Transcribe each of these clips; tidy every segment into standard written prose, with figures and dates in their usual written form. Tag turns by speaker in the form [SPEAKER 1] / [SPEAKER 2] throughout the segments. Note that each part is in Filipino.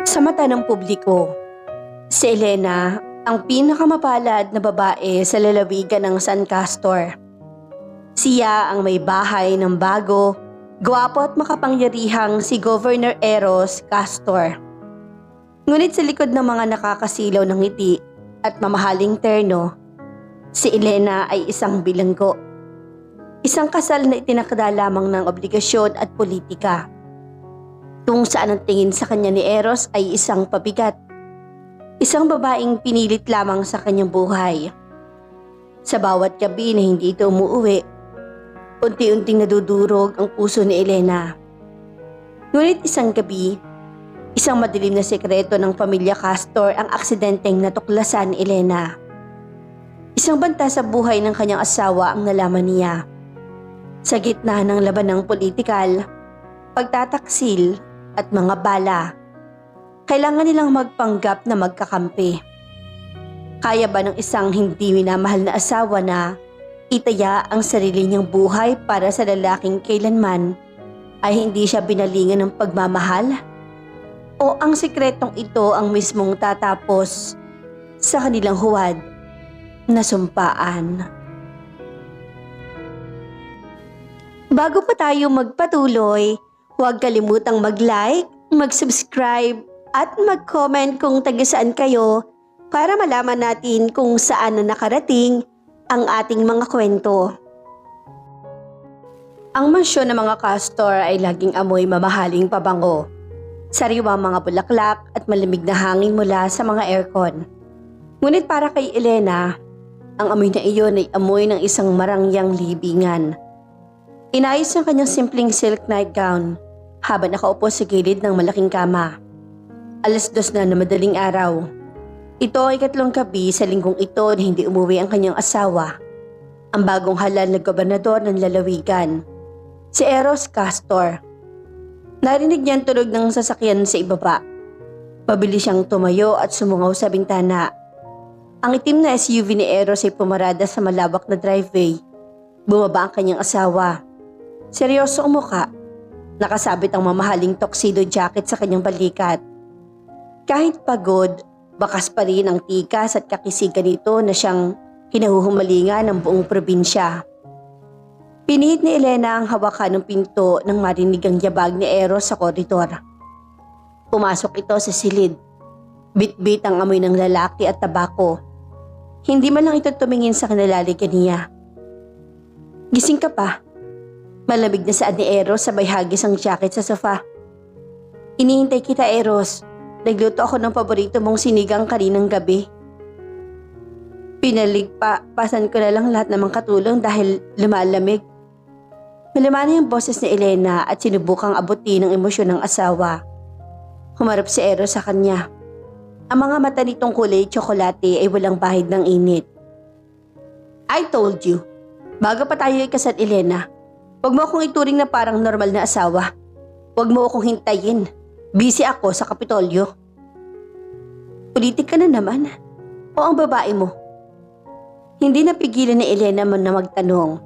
[SPEAKER 1] Sa mata ng publiko, si Elena ang pinakamapalad na babae sa lalawigan ng San Castor. Siya ang may bahay ng bago, gwapo at makapangyarihang si Governor Eros Castor. Ngunit sa likod ng mga nakakasilaw ng ngiti at mamahaling terno, si Elena ay isang bilanggo. Isang kasal na itinakda lamang ng obligasyon at politika. Kung saan ang tingin sa kanya ni Eros ay isang pabigat. Isang babaeng pinilit lamang sa kanyang buhay. Sa bawat gabi na hindi ito umuuwi, unti-unting nadudurog ang puso ni Elena. Ngunit isang gabi, isang madilim na sekreto ng pamilya Castor ang aksidenteng natuklasan ni Elena. Isang banta sa buhay ng kanyang asawa ang nalaman niya. Sa gitna ng labanang politikal, pagtataksil at mga bala, kailangan nilang magpanggap na magkakampi. Kaya ba ng isang hindi minamahal na asawa na itaya ang sarili niyang buhay para sa lalaking kailanman ay hindi siya binalingan ng pagmamahal? O ang sikretong ito ang mismong tatapos sa kanilang huwad na sumpaan? Bago pa tayo magpatuloy, huwag kalimutang mag-like, mag-subscribe at mag-comment kung taga-saan kayo para malaman natin kung saan na nakarating ang ating mga kwento. Ang mansyon ng mga Castor ay laging amoy mamahaling pabango. Sariwang mga bulaklak at malamig na hangin mula sa mga aircon. Ngunit para kay Elena, ang amoy na iyon ay amoy ng isang marangyang libingan. Inayos ang kanyang simpleng silk nightgown habang nakaupo sa gilid ng malaking kama. 2:00 na madaling araw. Ito ay 3 gabi sa linggong ito na hindi umuwi ang kanyang asawa, ang bagong halal na gobernador ng lalawigan, si Eros Castor. Narinig niya ang tunog ng sasakyan sa ibaba. Mabilis siyang tumayo at sumungaw sa bintana. Ang itim na SUV ni Eros ay pumarada sa malawak na driveway. Bumaba ang kanyang asawa. Seryoso ang muka. Nakasabit ang mamahaling tuxedo jacket sa kanyang balikat. Kahit pagod, bakas pa rin ang tikas at kakisigan nito na siyang hinahuhumalingan ng buong probinsya. Pinihit ni Elena ang hawakan ng pinto nang marinig ang yabag ni Eros sa koridor. Pumasok ito sa silid. Bit-bit ang amoy ng lalaki at tabako. Hindi man lang ito tumingin sa kinalaligan niya. Gising ka pa? Malamig na saad ni Eros sabay hagis ang jacket sa sofa. Inihintay kita, Eros. Nagluto ako ng paborito mong sinigang kaninang gabi. Pasan ko na lang lahat ng mga katulong dahil lumalamig. Malamana yung boses ni Elena at sinubukang abutin ang emosyon ng asawa. Humarap si Eros sa kanya. Ang mga mata nitong kulay tsokolate ay walang bahid ng init. I told you, bago pa tayo ikasal, Elena, huwag mo akong ituring na parang normal na asawa. Huwag mo akong hintayin. Busy ako sa Kapitolyo. Politik ka na naman. O ang babae mo? Hindi napigilan ni Elena man na magtanong.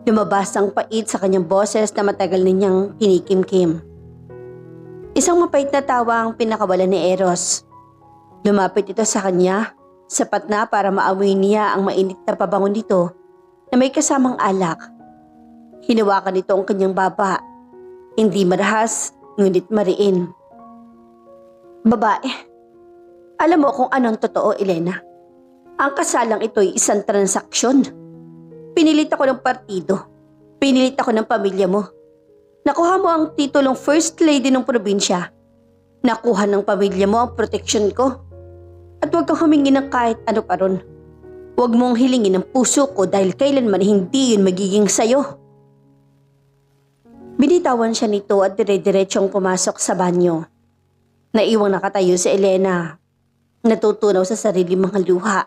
[SPEAKER 1] Lumabas ang pait sa kanyang boses na matagal ninyang kinikimkim. Isang mapait na tawa ang pinakawala ni Eros. Lumapit ito sa kanya, sapat na para maamoy niya ang mainit na pabango nito na may kasamang alak. Hinawakan nito ang kanyang baba. Hindi marahas, ngunit mariin. Babae, alam mo kung anong totoo, Elena. Ang kasalang ito ay isang transaksyon. Pinilit ako ng partido. Pinilit ako ng pamilya mo. Nakuha mo ang titulong First Lady ng probinsya. Nakuha ng pamilya mo ang proteksyon ko. At huwag kang humingi ng kahit ano pa ron. Huwag mong hilingin ang puso ko dahil kailanman hindi yun magiging sayo. Binitawan siya nito at dire-diretsong pumasok sa banyo. Naiwang nakatayo si Elena. Natutunaw sa sarili mga luha.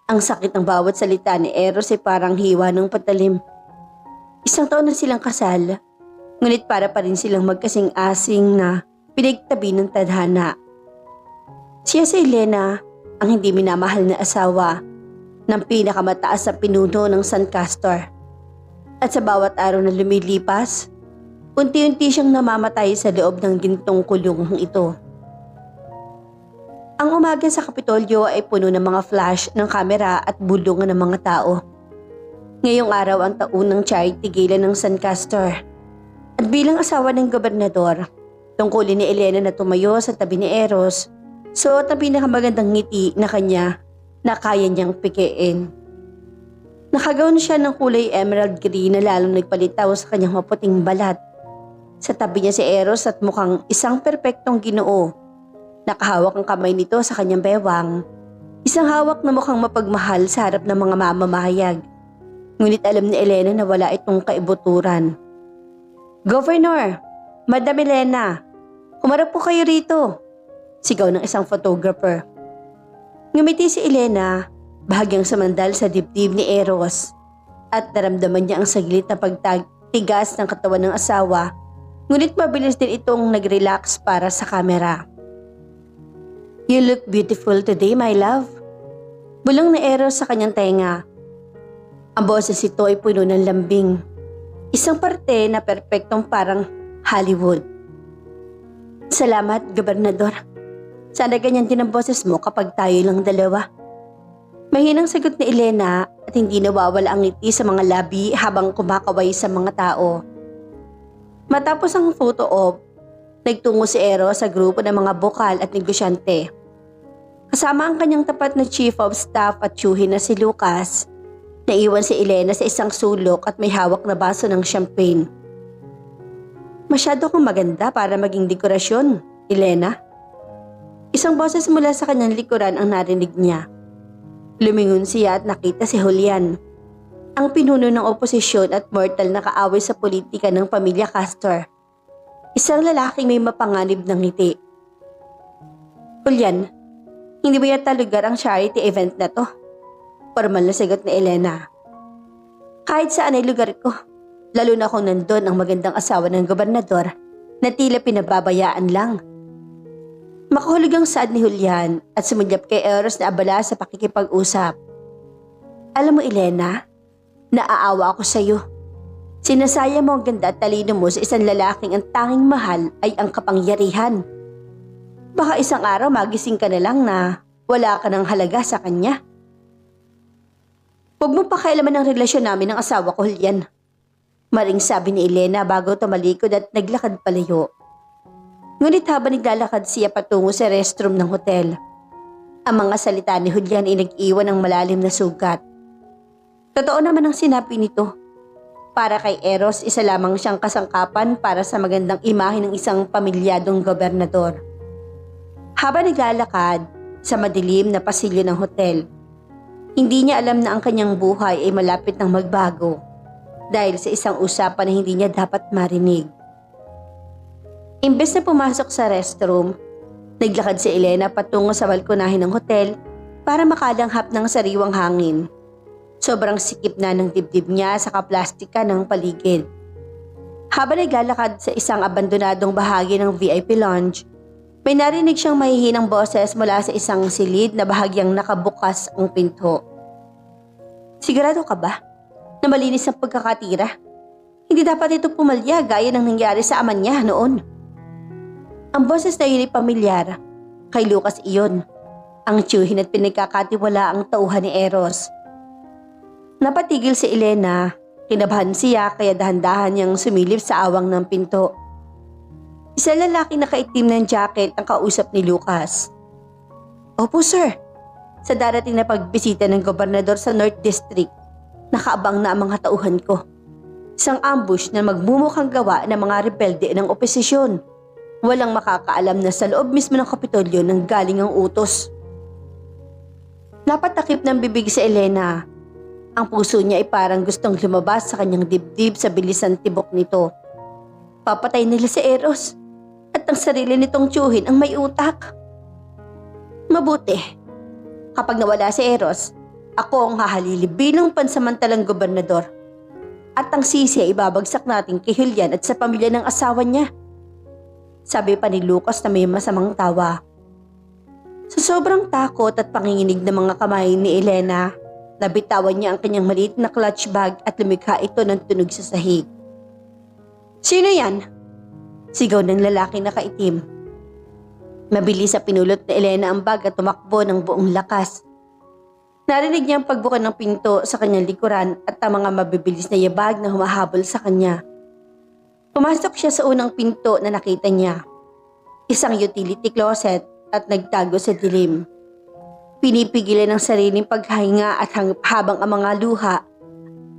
[SPEAKER 1] Ang sakit ng bawat salita ni Eros ay parang hiwa ng patalim. 1 taon na silang kasal, ngunit para pa rin silang magkasing-asing na pinagtabi ng tadhana. Siya si Elena, ang hindi minamahal na asawa ng pinakamataas sa pinuno ng San Castor. At sa bawat araw na lumilipas, unti-unti siyang namamatay sa loob ng gintong kulungang ito. Ang umaga sa Kapitolyo ay puno ng mga flash ng kamera at bulungan ng mga tao. Ngayong araw ang taunang charity gala ng San Castor. At bilang asawa ng gobernador, tungkulin ni Elena na tumayo sa tabi ni Eros, suot ang pinakamagandang ngiti na kanya na kaya niyang pikiin. Nakagaon siya ng kulay emerald green na lalong nagpalitaw sa kanyang maputing balat. Sa tabi niya si Eros at mukhang isang perpektong Ginoo. Nakahawak ang kamay nito sa kanyang bewang. Isang hawak na mukhang mapagmahal sa harap ng mga mamamahayag. Ngunit alam ni Elena na wala itong kaibuturan. "Governor! Madam Elena! Humarap po kayo rito!" Sigaw ng isang photographer. Ngumiti si Elena, bahagyang sumandal sa dibdib ni Eros. At naramdaman niya ang saglit na pagtigas ng katawan ng asawa. Ngunit mabilis din itong nag-relax para sa kamera. "You look beautiful today, my love." Bulong ni Eros sa kanyang tenga. Ang boses nito ay puno ng lambing. Isang parte na perpektong parang Hollywood. "Salamat, Gobernador. Sana ganyan din ang boses mo kapag tayo lang dalawa." Mahinang sagot ni Elena at hindi nawawala ang ngiti sa mga labi habang kumakaway sa mga tao. Matapos ang photo op, nagtungo si Eros sa grupo ng mga bokal at negosyante. Kasama ang kanyang tapat na chief of staff at tiyuhin na si Lucas. Naiwan si Elena sa isang sulok at may hawak na baso ng champagne. "Masyado kang maganda para maging dekorasyon, Elena." Isang boses mula sa kanyang likuran ang narinig niya. Lumingon siya at nakita si Julian, ang pinuno ng oposisyon at mortal na kaaway sa politika ng pamilya Castor. Isang lalaking may mapanganib ng ngiti. "Julian, hindi mo yata lugar ang charity event na to?" Formal na sagot ni Elena. "Kahit saan ay lugar ko, lalo na kung nandun ang magandang asawa ng gobernador na tila pinababayaan lang." Makahulog ang saad ni Julian at sumulyap kay Eros na abala sa pakikipag-usap. "Alam mo, Elena, naaawa ako sa iyo. Sinasaya mo ang ganda at talino mo sa isang lalaking ang tanging mahal ay ang kapangyarihan. Baka isang araw magising ka na lang na wala ka ng halaga sa kanya." "Huwag mo pakialaman ang relasyon namin ng asawa ko, Julian," maring sabi ni Elena bago tumalikod at naglakad palayo. Ngunit habang naglalakad siya patungo sa restroom ng hotel, ang mga salita ni Julian ay nag-iwan ng malalim na sugat. Totoo naman ang sinabi nito. Para kay Eros, isa lamang siyang kasangkapan para sa magandang imahe ng isang pamilyadong gobernador. Habang naglalakad sa madilim na pasilyo ng hotel, hindi niya alam na ang kanyang buhay ay malapit ng magbago dahil sa isang usapan na hindi niya dapat marinig. Imbes na pumasok sa restroom, naglakad si Elena patungo sa balkonahe ng hotel para makalanghap ng sariwang hangin. Sobrang sikip na ng dibdib niya sa kaplastika ng paligid. Habang naglalakad sa isang abandonadong bahagi ng VIP lounge, may narinig siyang mahihinang boses mula sa isang silid na bahagyang nakabukas ang pinto. "Sigurado ka ba na malinis ang pagkakatira? Hindi dapat ito pumalya gaya ng nangyari sa ama niya noon." Ang boses na yun ay pamilyar. Kay Lucas iyon, ang tiyuhin at pinagkakatiwala ang tauhan ni Eros. Napatigil si Elena, kinabahan siya kaya dahan-dahan niyang sumilip sa awang ng pinto. Isang lalaki nakaitim ng jacket ang kausap ni Lucas. "Opo sir, sa darating na pagbisita ng gobernador sa North District, nakaabang na ang mga tauhan ko. Isang ambush na magmumukhang gawa ng mga rebelde ng oposisyon. Walang makakaalam na sa loob mismo ng Kapitolyo nang galing ang utos." Napatakip ng bibig si Elena. Ang puso niya ay parang gustong lumabas sa kanyang dibdib sa bilisan tibok nito. Papatay nila si Eros at ang sarili nitong tiyuhin ang may utak. Mabuti. Kapag nawala si Eros, ako ang hahalili bilang pansamantalang gobernador. At ang sisi ay ibabagsak natin kay Julian at sa pamilya ng asawa niya. Sabi pa ni Lucas na may masamang tawa. Sa sobrang takot at panginginig ng mga kamay ni Elena, nabitawan niya ang kanyang maliit na clutch bag at lumikha ito ng tunog sa sahig. "Sino yan?" Sigaw ng lalaki na kaitim. Mabilis sa pinulot ni Elena ang bag at tumakbo ng buong lakas. Narinig niya ang pagbuka ng pinto sa kanyang likuran at ang mga mabibilis na yabag na humahabol sa kanya. Pumasok siya sa unang pinto na nakita niya. Isang utility closet at nagtago sa dilim. Pinipigilan ang sariling paghinga at habang ang mga luha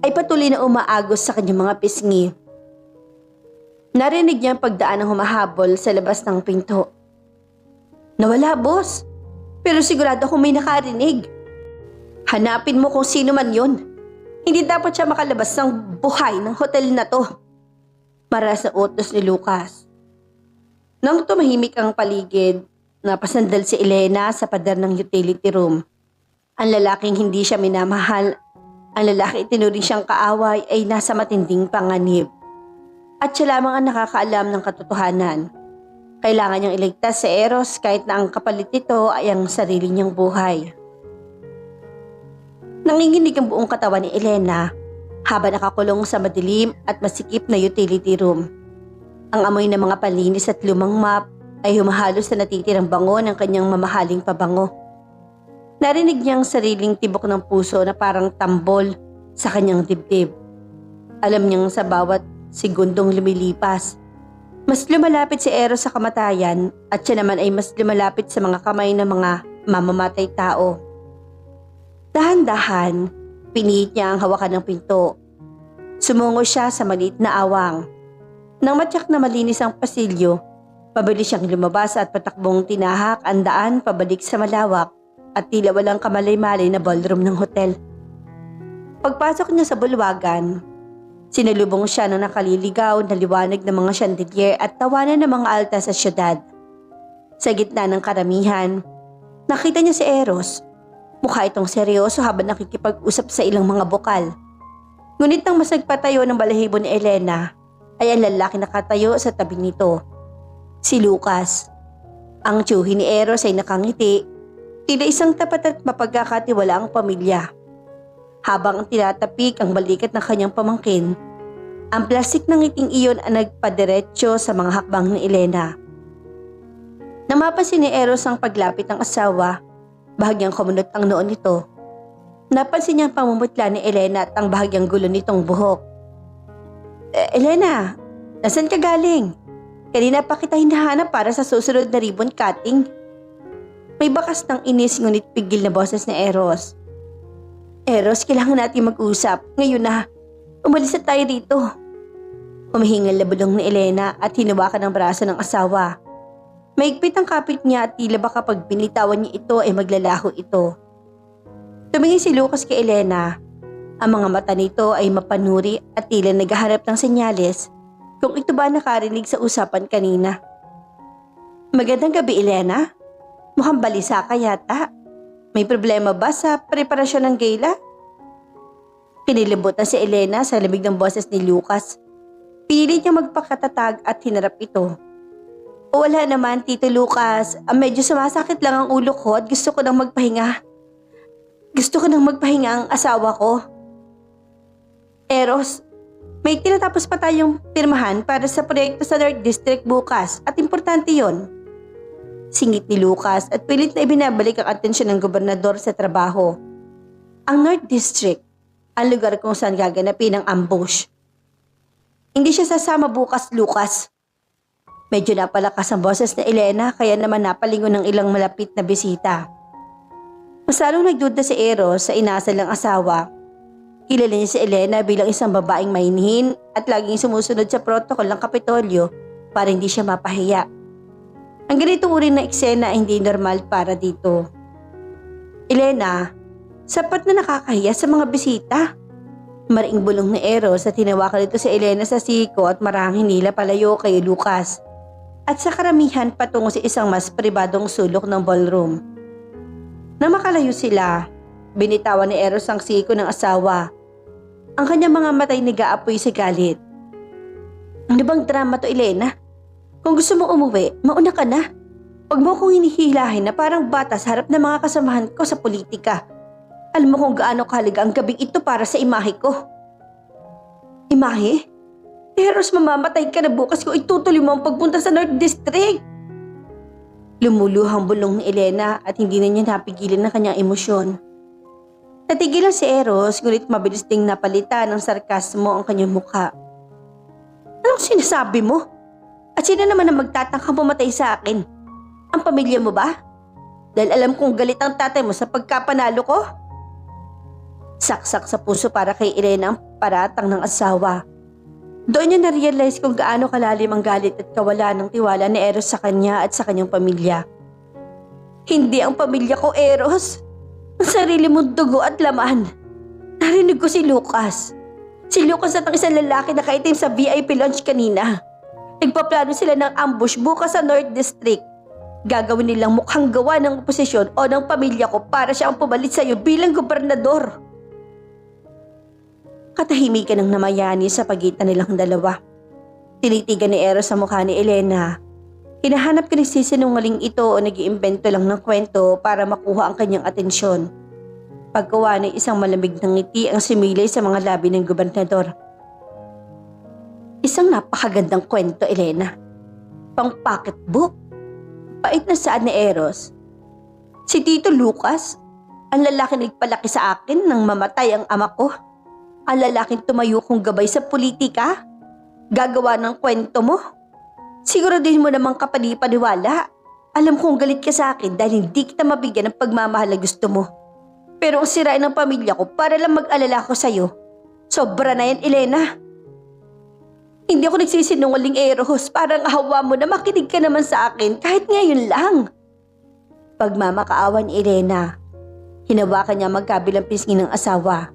[SPEAKER 1] ay patuloy na umaagos sa kanyang mga pisngi. Narinig niya ang pagdaan ng humahabol sa labas ng pinto. Nawala, boss. Pero sigurado akong may nakarinig. Hanapin mo kung sino man yon. Hindi dapat siya makalabas ng buhay ng hotel na to. Maras na utos ni Lucas. Nang tumahimik ang paligid, napasandal si Elena sa pader ng utility room. Ang lalaking hindi siya minamahal, ang lalaki itinuring siyang kaaway ay nasa matinding panganib. At siya lamang ang nakakaalam ng katotohanan. Kailangan niyang iligtas si Eros kahit na ang kapalit nito ay ang sarili niyang buhay. Nanginginig ang buong katawan ni Elena habang nakakulong sa madilim at masikip na utility room. Ang amoy ng mga palinis at lumang map ay humahalo sa natitirang bango ng kanyang mamahaling pabango. Narinig niya ang sariling tibok ng puso na parang tambol sa kanyang dibdib. Alam niyang sa bawat segundong lumilipas, mas lumalapit si Eros sa kamatayan at siya naman ay mas lumalapit sa mga kamay ng mga mamamatay tao. Dahan-dahan, piniit niya ang hawakan ng pinto. Sumungo siya sa maliit na awang. Nang matyak na malinis ang pasilyo, pabilis siyang lumabas at patakbong tinahak ang daan pabalik sa malawak at tila walang kamalay-malay na ballroom ng hotel. Pagpasok niya sa bulwagan, sinalubong siya ng nakaliligaw na liwanag ng mga chandelier at tawanan ng mga alta sa syudad. Sa gitna ng karamihan, nakita niya si Eros. Mukha itong seryoso habang nakikipag-usap sa ilang mga bokal. Ngunit nang mas nagpatayo ng balahibo ni Elena, ay ang lalaki nakatayo sa tabi nito. Si Lucas. Ang tiyuhi ni Eros ay nakangiti, tila isang tapat at mapagkakatiwalaang pamilya. Habang tinatapik ang balikat ng kanyang pamangkin, ang plastik ng ngiting iyon ang nagpadiretso sa mga hakbang ni Elena. Nang mapansin ni Eros ang paglapit ng asawa, bahagyang kumunot ang noon nito. Napansin niya ang pamumutla ni Elena at ang bahagyang gulo nitong buhok. Elena, nasan ka galing? Kanina pa kita hinahanap para sa susunod na ribbon cutting. May bakas ng inis ngunit pigil na boses ni Eros. Eros, kailangan natin mag-usap. Ngayon na. Umalis na tayo dito. Humihingal na bulong ni Elena at hinawakan ang braso ng asawa. Maigpit ang kapit niya at tila ba kapag binitawan niya ito ay maglalaho ito. Tumingin si Lucas kay Elena. Ang mga mata nito ay mapanuri at tila naghahanap ng senyales kung ito ba nakarinig sa usapan kanina. Magandang gabi, Elena. Mukhang balisa ka yata. May problema ba sa preparasyon ng gala? Kinilibot na si Elena sa lamig ng boses ni Lucas. Pilit niya magpakatatag at hinarap ito. Wala naman, Tito Lucas. Medyo sumasakit lang ang ulo ko at gusto ko nang magpahinga. Gusto ko nang magpahinga ang asawa ko. Eros, may tinatapos pa tayong pirmahan para sa proyekto sa North District bukas at importante yon. Singit ni Lucas at pilit na ibinabalik ang atensyon ng gobernador sa trabaho. Ang North District, ang lugar kung saan gaganapin ang ambush. Hindi siya sasama bukas, Lucas. Medyo napalakas ang boses ni Elena kaya naman napalingon ng ilang malapit na bisita. Mas lalong nagduda si Eros sa inasal ng asawa. Kilala niya si Elena bilang isang babaeng mainhin at laging sumusunod sa protocol ng Kapitolyo para hindi siya mapahiya. Ang ganitong uri na eksena ay hindi normal para dito. Elena, sapat na nakakahiya sa mga bisita. Maring bulong ni Eros at tinawakan ito si Elena sa siko at marahang hinila palayo kay Lucas. At sa karamihan patungo sa isang mas pribadong sulok ng ballroom. Nang makalayo sila, binitawan ni Eros ang siko ng asawa. Ang kanyang mga matay nag-aapoy sa galit. Ano bang drama to, Elena? Kung gusto mong umuwi, mauna ka na. Huwag mo kong hinihilahin na parang bata sa harap ng mga kasamahan ko sa politika. Alam mo kung gaano kahalaga ang gabing ito para sa imahe ko. Imahe? Eros, mamamatay ka na bukas kung itutuloy mo ang pagpunta sa North District. Lumuluhang bulong ni Elena at hindi na niya napigilan ang kanyang emosyon. Natigilan si Eros, ngunit mabilis ding napalitan ng sarkasmo ang kanyang mukha. Anong sinasabi mo? At sino naman ang magtatangkang pumatay sa akin? Ang pamilya mo ba? Dahil alam kong galit ang tatay mo sa pagkapanalo ko? Saksak sa puso para kay Elena ang paratang ng asawa. Doon niya na-realize kung gaano kalalim ang galit at kawalan ng tiwala ni Eros sa kanya at sa kanyang pamilya. Hindi ang pamilya ko, Eros. Ang sarili mong dugo at laman. Narinig ko si Lucas. Si Lucas at ang isang lalaki na kaitim sa VIP lounge kanina. Nagpaplano sila ng ambush bukas sa North District. Gagawin nilang mukhang gawa ng oposisyon o ng pamilya ko para siya ang pumalit sa iyo bilang gobernador. Katahimikan ang namayani sa pagitan nilang dalawa. Tinitigan ni Eros sa mukha ni Elena. Hinahanap ka ng sisinungaling ito o nag-iimbento lang ng kwento para makuha ang kanyang atensyon. Paggawa ng isang malamig na ngiti ang sumilay sa mga labi ng gobernador. Isang napakagandang kwento, Elena. Pang pocketbook. Pait na saan ni Eros. Si Tito Lucas, ang lalaki nagpalaki sa akin nang mamatay ang ama ko. Ang lalaking tumayo kong gabay sa politika. Gagawa ng kwento mo. Siguro din mo namang kapanipaniwala. Alam kong galit ka sa akin dahil hindi kita mabigyan ng pagmamahal na gusto mo. Pero ang sirain ng pamilya ko para lang mag-alala ko sa'yo. Sobra na yan, Elena. Hindi ako nagsisinungaling, Eros. Parang ahawa mo na makinig ka naman sa akin kahit ngayon lang. Pagmamakaawa ni Elena. Hinawakan niya magkabilang pisngi ng asawa.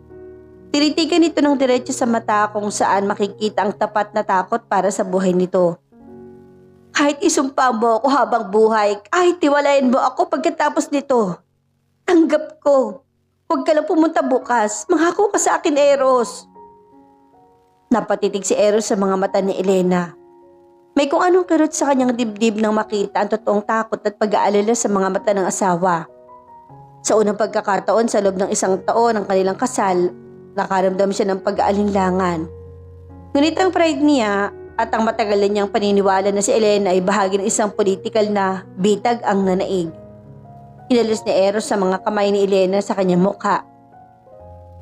[SPEAKER 1] Tinitigan nito ng diretso sa mata kung saan makikita ang tapat na takot para sa buhay nito. Kahit isumpa mo ako habang buhay, kahit tiwalain mo ako pagkatapos nito. Tanggap ko. Huwag ka lang pumunta bukas. Mangako ka sa akin, Eros. Napatitig si Eros sa mga mata ni Elena. May kung anong kirot sa kanyang dibdib nang makita ang totoong takot at pag-aalala sa mga mata ng asawa. Sa unang pagkakataon sa loob ng isang taon ng kanilang kasal, nakaramdam siya ng pag-aalinlangan. Ngunit ang pride niya at ang matagal niyang paniniwala na si Elena ay bahagi ng isang politikal na bitag ang nanaig. Inalis ni Eros sa mga kamay ni Elena sa kanyang mukha.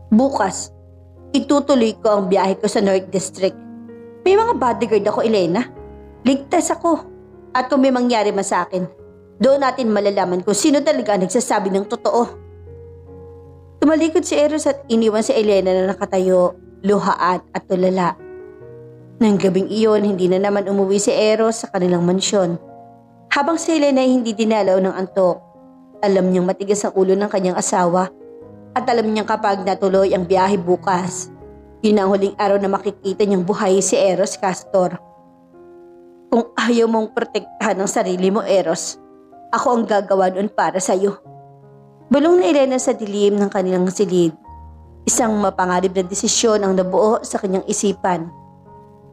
[SPEAKER 1] Bukas, itutuloy ko ang biyahe ko sa North District. May mga bodyguard ako, Elena. Ligtas ako. At kung may mangyari man sa akin, doon natin malalaman kung sino talaga ang nagsasabi ng totoo. Tumalikod si Eros at iniwan si Elena na nakatayo, luhaan at tulala. Nang gabing iyon, hindi na naman umuwi si Eros sa kanilang mansyon. Habang si Elena ay hindi dinalaw ng antok, alam niyang matigas ang ulo ng kanyang asawa at alam niyang kapag natuloy ang biyahe bukas, yun ang huling araw na makikita niyang buhay si Eros Castor. Kung ayaw mong protektahan ang sarili mo, Eros, ako ang gagawa noon para sa iyo. Bulong na Elena sa dilim ng kanilang silid. Isang mapanganib na desisyon ang nabuo sa kanyang isipan.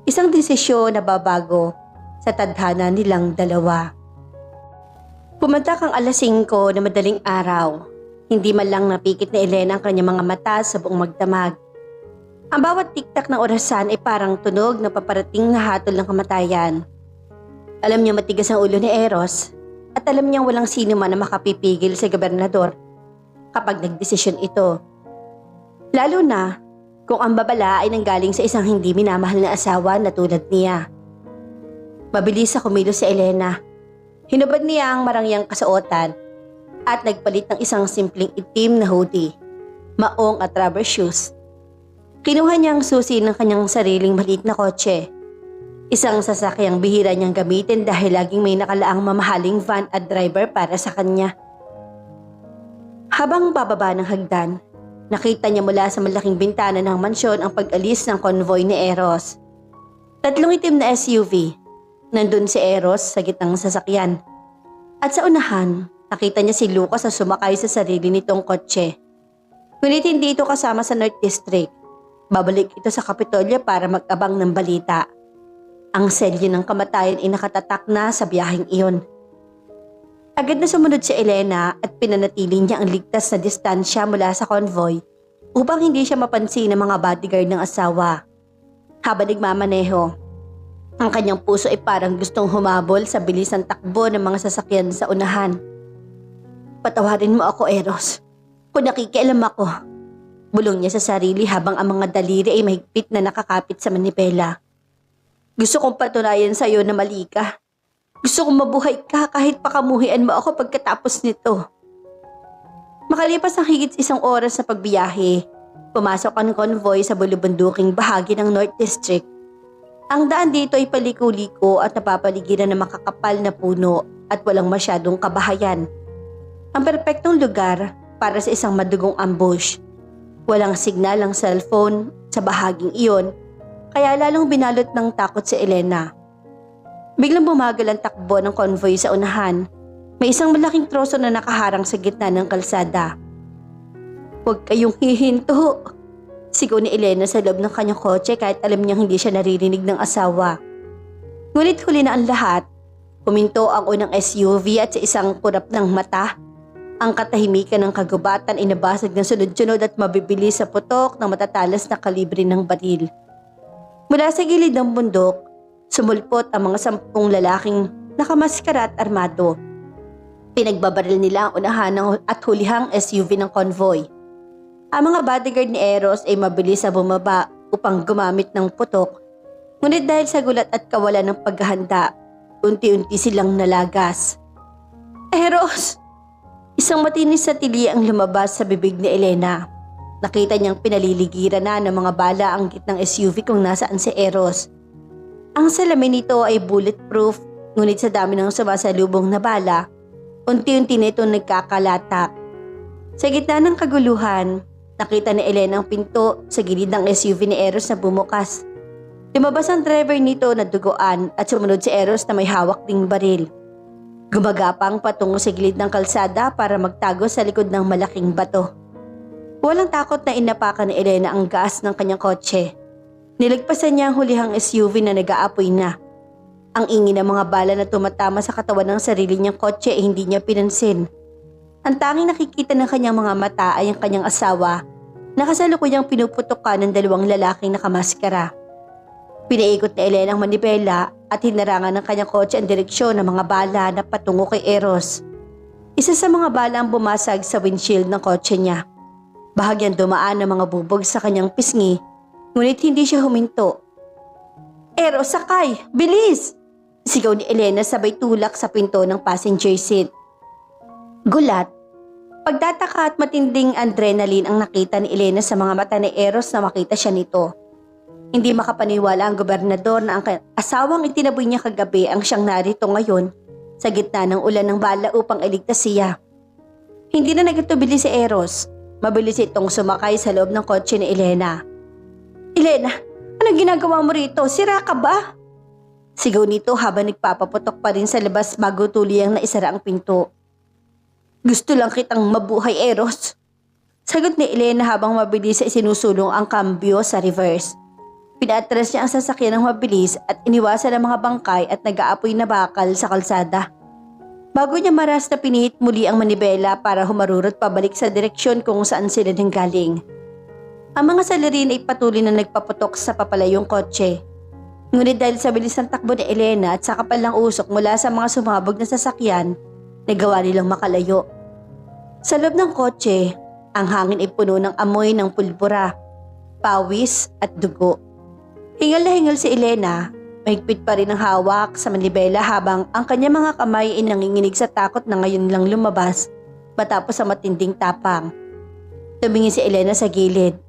[SPEAKER 1] Isang desisyon na babago sa tadhana nilang dalawa. Pumunta kang alas 5 na madaling araw. Hindi man lang napikit ni Elena ang kanyang mga mata sa buong magdamag. Ang bawat tiktak ng orasan ay parang tunog na paparating na hatol ng kamatayan. Alam niya matigas ang ulo ni Eros at alam niyang walang sino man na makapipigil sa gobernador kapag nagdesisyon ito. Lalo na kung ang babala ay nanggaling sa isang hindi minamahal na asawa na tulad niya. Mabilis sa kumilos si Elena. Hinubad niya ang marangyang kasuotan at nagpalit ng isang simpleng itim na hoodie, maong at rubber shoes. Kinuha niya ang susi ng kanyang sariling maliit na kotse. Isang sasakyang bihira niyang gamitin dahil laging may nakalaang mamahaling van at driver para sa kanya. Habang bababa ng hagdan, nakita niya mula sa malaking bintana ng mansyon ang pag-alis ng konvoy ni Eros. 3 itim na SUV. Nandun si Eros sa gitnang sasakyan. At sa unahan, nakita niya si Lucas na sumakay sa sarili nitong kotse. Ngunit hindi ito kasama sa North District. Babalik ito sa Kapitolyo para mag-abang ng balita. Ang selyo ng kamatayan ay nakatatak na sa biyaheng iyon. Agad na sumunod si Elena at pinanatili niya ang ligtas na distansya mula sa convoy upang hindi siya mapansin ng mga bodyguard ng asawa. Habang nagmamaneho, Ang kanyang puso ay parang gustong humabol sa bilis ng takbo ng mga sasakyan sa unahan. Patawarin mo ako, Eros. Kung nakikialam ako. Bulong niya sa sarili habang ang mga daliri ay mahigpit na nakakapit sa manibela. Gusto kong patunayan sa iyo na mali ka. Gusto kong mabuhay ka kahit pakamuhian mo ako pagkatapos nito. Makalipas ang higit 1 oras na pagbiyahe, pumasok ang convoy sa bulubunduking bahagi ng North District. Ang daan dito ay paliko-liko at napapaligiran ng makakapal na puno at walang masyadong kabahayan. Ang perpektong lugar para sa isang madugong ambush. Walang signal ang cellphone sa bahaging iyon, kaya lalong binalot ng takot si Elena. Biglang bumagal ang takbo ng convoy sa unahan. May isang malaking troso na nakaharang sa gitna ng kalsada. Huwag kayong hihinto! Sigaw ni Elena sa loob ng kanyang kotse kahit alam niyang hindi siya naririnig ng asawa. Ngunit huli na ang lahat. Huminto ang unang SUV at sa isang kurap ng mata, ang katahimikan ng kagubatan ay nabasag ng sunod-sunod at mabibilis sa putok ng matatalas na kalibre ng baril. Mula sa gilid ng bundok, sumulpot ang mga 10 lalaking nakamaskara at armado. Pinagbabaril nila ang unahan at hulihang SUV ng convoy. Ang mga bodyguard ni Eros ay mabilis na bumaba upang gumamit ng putok, ngunit dahil sa gulat at kawalan ng paghahanda, unti-unti silang nalagas. Eros! Isang matinis sa tili ang lumabas sa bibig ni Elena. Nakita niyang pinaliligiran na ng mga bala ang gitnang SUV kung nasaan si Eros. Ang salamin nito ay bulletproof, ngunit sa dami ng sumasalubong na bala, unti-unti na itong nagkakalatak. Sa gitna ng kaguluhan, nakita ni Elena ang pinto sa gilid ng SUV ni Eros na bumukas. Lumabas ang driver nito na duguan at sumunod si Eros na may hawak ding baril. Gumagapang patungo sa gilid ng kalsada para magtago sa likod ng malaking bato. Walang takot na inapakan ni Elena ang gas ng kanyang kotse. Nilagpasan niya ang hulihang SUV na nag-aapoy na. Ang ingay ng mga bala na tumatama sa katawan ng sarili niyang kotse ay hindi niya pinansin. Ang tanging nakikita ng kanyang mga mata ay ang kanyang asawa na kasalukuyang pinuputokan ng 2 lalaking nakamaskara. Pinaikot ni Elena ang manibela at hinarangan ng kanyang kotse ang direksyon ng mga bala na patungo kay Eros. Isa sa mga bala ang bumasag sa windshield ng kotse niya. Bahagyang dumaan ng mga bubog sa kanyang pisngi, ngunit hindi siya huminto. Eros, sakay! Bilis! Sigaw ni Elena sabay tulak sa pinto ng passenger seat. Gulat, pagtataka at matinding adrenaline ang nakita ni Elena sa mga mata ni Eros na makita siya nito. Hindi makapaniwala ang gobernador na ang asawang itinaboy niya kagabi ang siyang narito ngayon sa gitna ng ulan ng bala upang iligtas siya. Hindi na nagtubili si Eros. Mabilis itong sumakay sa loob ng kotse ni Elena. Elena, anong ginagawa mo rito? Sira ka ba? Sigaw nito habang nagpapaputok pa rin sa labas bago tuluyang naisara ang pinto. Gusto lang kitang mabuhay, Eros. Sagot ni Elena habang mabilis ay sinusulong ang kambyo sa reverse. Pinaatras niya ang sasakyan ng mabilis at iniwasan ang mga bangkay at nag-aapoy na bakal sa kalsada. Bago niya maras na pinihit muli ang manibela para humarurot pabalik sa direksyon kung saan sila nanggaling. Ang mga salarin ay patuloy na nagpaputok sa papalayong kotse. Ngunit dahil sa bilis ng takbo ni Elena at sa kapal ng usok mula sa mga sumabog na sasakyan, nagawa nilang makalayo. Sa loob ng kotse, ang hangin ay puno ng amoy ng pulbura, pawis at dugo. Hingal na hingal si Elena, mahigpit pa rin ang hawak sa manibela habang ang kanyang mga kamay ay nanginginig sa takot na ngayon lang lumabas matapos ang matinding tapang. Tumingin si Elena sa gilid.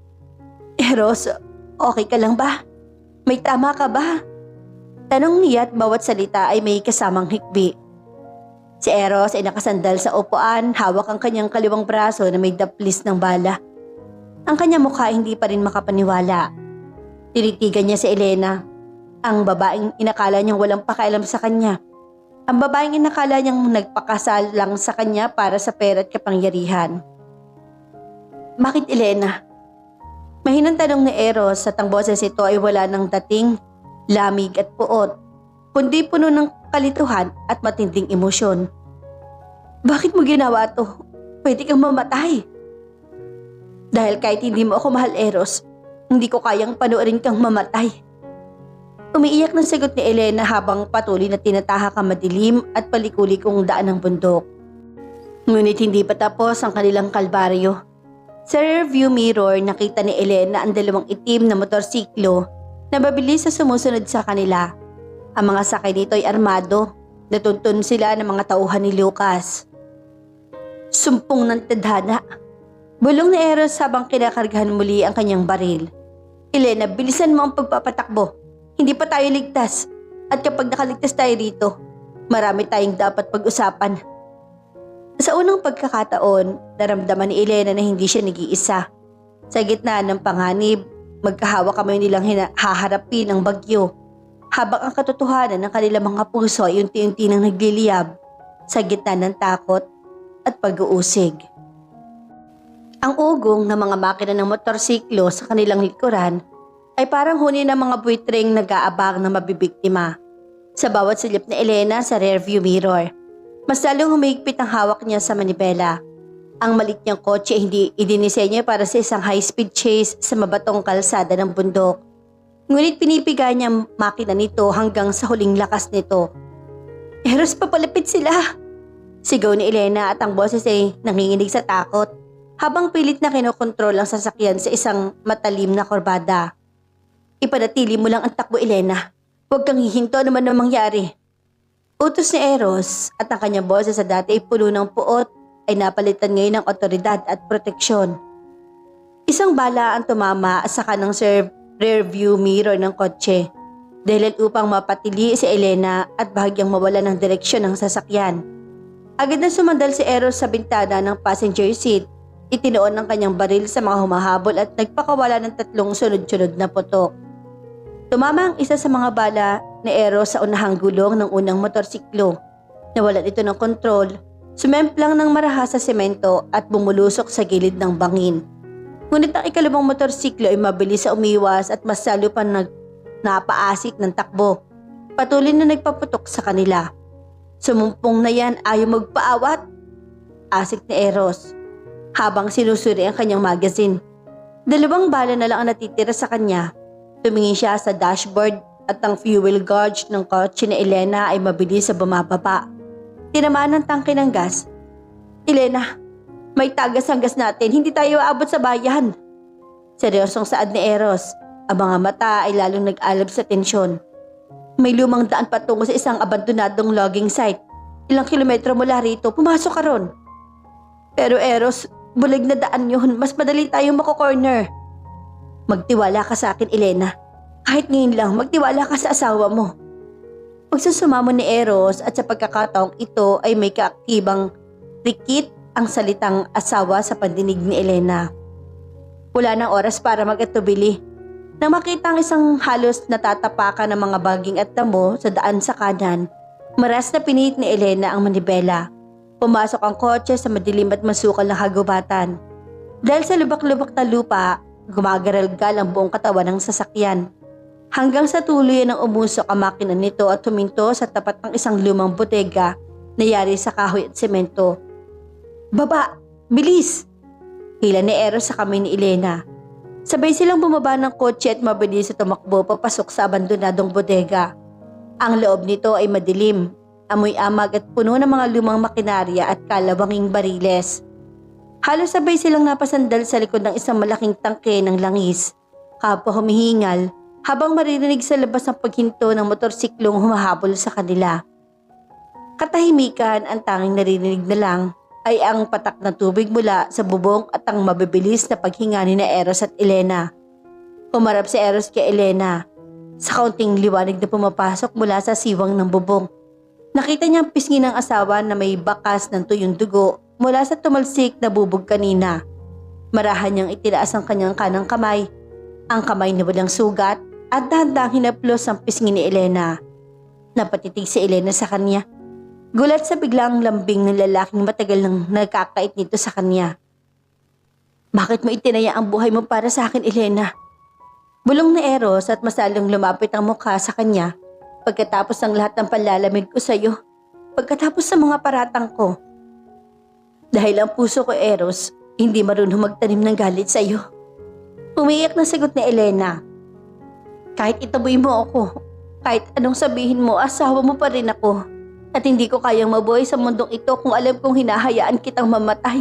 [SPEAKER 1] Eros, okay ka lang ba? May tama ka ba? Tanong niya at bawat salita ay may kasamang hikbi. Si Eros ay nakasandal sa upuan, hawak ang kanyang kaliwang braso na may daplis ng bala. Ang kanyang mukha hindi pa rin makapaniwala. Tinitigan niya si Elena, ang babaeng inakala niyang walang pakialam sa kanya. Ang babaeng inakala niyang nagpakasal lang sa kanya para sa pera at kapangyarihan. Bakit, Elena? Mahinang tanong ni Eros at ang boses ito ay wala ng dating, lamig at puot, kundi puno ng kalituhan at matinding emosyon. Bakit mo ginawa to? Pwede kang mamatay. Dahil kahit hindi mo ako mahal, Eros, hindi ko kayang panoorin kang mamatay. Umiiyak ng sagot ni Elena habang patuloy na tinatahak ang madilim at palikulikong daan ng bundok. Ngunit hindi pa tapos ang kanilang kalbaryo. Sa rearview mirror, nakita ni Elena ang dalawang itim na motorsiklo na mabilis sa sumusunod sa kanila. Ang mga sakay nito ay armado. Natuntun sila ng mga tauhan ni Lucas. Sumpong ng tadhana. Bulong ni Eros habang kinakargahan muli ang kanyang baril. Elena, bilisan mo ang pagpapatakbo. Hindi pa tayo ligtas. At kapag nakaligtas tayo rito, marami tayong dapat pag-usapan. Sa unang pagkakataon, naramdaman ni Elena na hindi siya nag-iisa. Sa gitna ng panganib, magkahawa kamay nilang haharapin ang bagyo. Habang ang katotohanan ng kanilang mga puso ay unti-unti nang nagliliyab sa gitna ng takot at pag-uusig. Ang ugong ng mga makina ng motorsiklo sa kanilang likuran ay parang huni ng mga buitreng nag-aabang na mabibiktima. Sa bawat silip ni Elena sa rearview mirror, mas lalong humigpit ang hawak niya sa manibela. Ang malit niyang kotse ay hindi idinisenyo para sa isang high-speed chase sa mabatong kalsada ng bundok. Ngunit pinipiga niya ang makina nito hanggang sa huling lakas nito. Eros, papalapit sila! Sigaw ni Elena at ang boses ay nanginginig sa takot habang pilit na kinokontrol ang sasakyan sa isang matalim na kurbada. Ipanatili mo lang ang takbo, Elena. Huwag kang hihinto naman na mangyari. Utos ni Eros at ang kanyang boses sa dati ay puno ng puot ay napalitan ngayon ng otoridad at proteksyon. Isang bala ang tumama sa kanang rearview mirror ng kotse, dahilan upang mapatili si Elena at bahagyang mawala ng direksyon ng sasakyan. Agad na sumandal si Eros sa bintana ng passenger seat, itinoon ang kanyang baril sa mga humahabol at nagpakawala ng 3 sunod-sunod na putok. Tumama ang isa sa mga bala ni Eros sa unahang gulong ng unang motorsiklo. Nawalan ito ng kontrol, sumemplang ng marahas sa semento at bumulusok sa gilid ng bangin. Ngunit ang ikalawang motorsiklo ay mabilis sa umiwas at mas lalo pa napaasik ng takbo. Patuloy na nagpaputok sa kanila. Sumumpong na yan, ayaw magpaawat. Asik ni Eros habang sinusuri ang kanyang magazine. 2 bala na lang ang natitira sa kanya. Tumingin siya sa dashboard at ang fuel gauge ng kotse ni Elena ay mabilis sa bumababa. Tinamaan ng tangke ng gas. Elena, may tagas ang gas natin, hindi tayo aabot sa bayan. Seryosong saad ni Eros. Ang mga mata ay lalong nag-alab sa tensyon. May lumang daan patungo sa isang abandonadong logging site. Ilang kilometro mula rito, pumasok ka ron. Pero Eros, bulag na daan yun, mas madali tayong mako-corner. Magtiwala ka sa akin, Elena. Kahit ngayon lang, magtiwala ka sa asawa mo. Pagsusumamo ni Eros at sa pagkakataong ito ay may kaaktibang rikit ang salitang asawa sa pandinig ni Elena. Wala nang oras para mag-atubili. Nang makita ang isang halos natatapakan ng mga baging at damo sa daan sa kanan, maras na pinihit ni Elena ang manibela. Pumasok ang kotse sa madilim at masukal na kagubatan. Dahil sa lubak-lubak na lupa, gumagaralgal ang buong katawan ng sasakyan. Hanggang sa tuluyan ng umusok ang makina nito at huminto sa tapat ng isang lumang botega na yari sa kahoy at semento. Baba! Bilis! Hila ni Eros sa kamay ni Elena. Sabay silang bumaba ng kotse at mabilis sa tumakbo papasok sa abandonadong bodega. Ang loob nito ay madilim, amoy amag at puno ng mga lumang makinarya at kalawanging bariles. Halos sabay silang napasandal sa likod ng isang malaking tangke ng langis. Kapwa humihingal habang maririnig sa labas ang paghinto ng motorsiklong humahabol sa kanila. Katahimikan ang tanging naririnig na lang ay ang patak na tubig mula sa bubong at ang mabibilis na paghinga ni na Eros at Elena. Humarap si Eros kay Elena. Sa kaunting liwanag na pumapasok mula sa siwang ng bubong. Nakita niya ang pisngi ng asawa na may bakas ng tuyong dugo mula sa tumalsik na bubog kanina. Marahan niyang itinaas ang kanyang kanang kamay. Ang kamay na walang sugat at dahan-dahang hinaplos ang pisngi ni Elena. Napatitig si Elena sa kanya. Gulat sa biglang lambing ng lalaking matagal nang nagkakait nito sa kanya. Bakit mo itinaya ang buhay mo para sa akin, Elena? Bulong ni Eros at masalong lumapit ang mukha sa kanya pagkatapos ng lahat ng panlalamig ko sa iyo, pagkatapos sa mga paratang ko. Dahil ang puso ko, Eros, hindi marunong magtanim ng galit sa iyo. Umiiyak na sagot ni Elena. Kahit itaboy mo ako, Kahit anong sabihin mo, asawa mo pa rin ako. At hindi ko kayang mabuhay sa mundong ito kung alam kong hinahayaan kitang mamatay.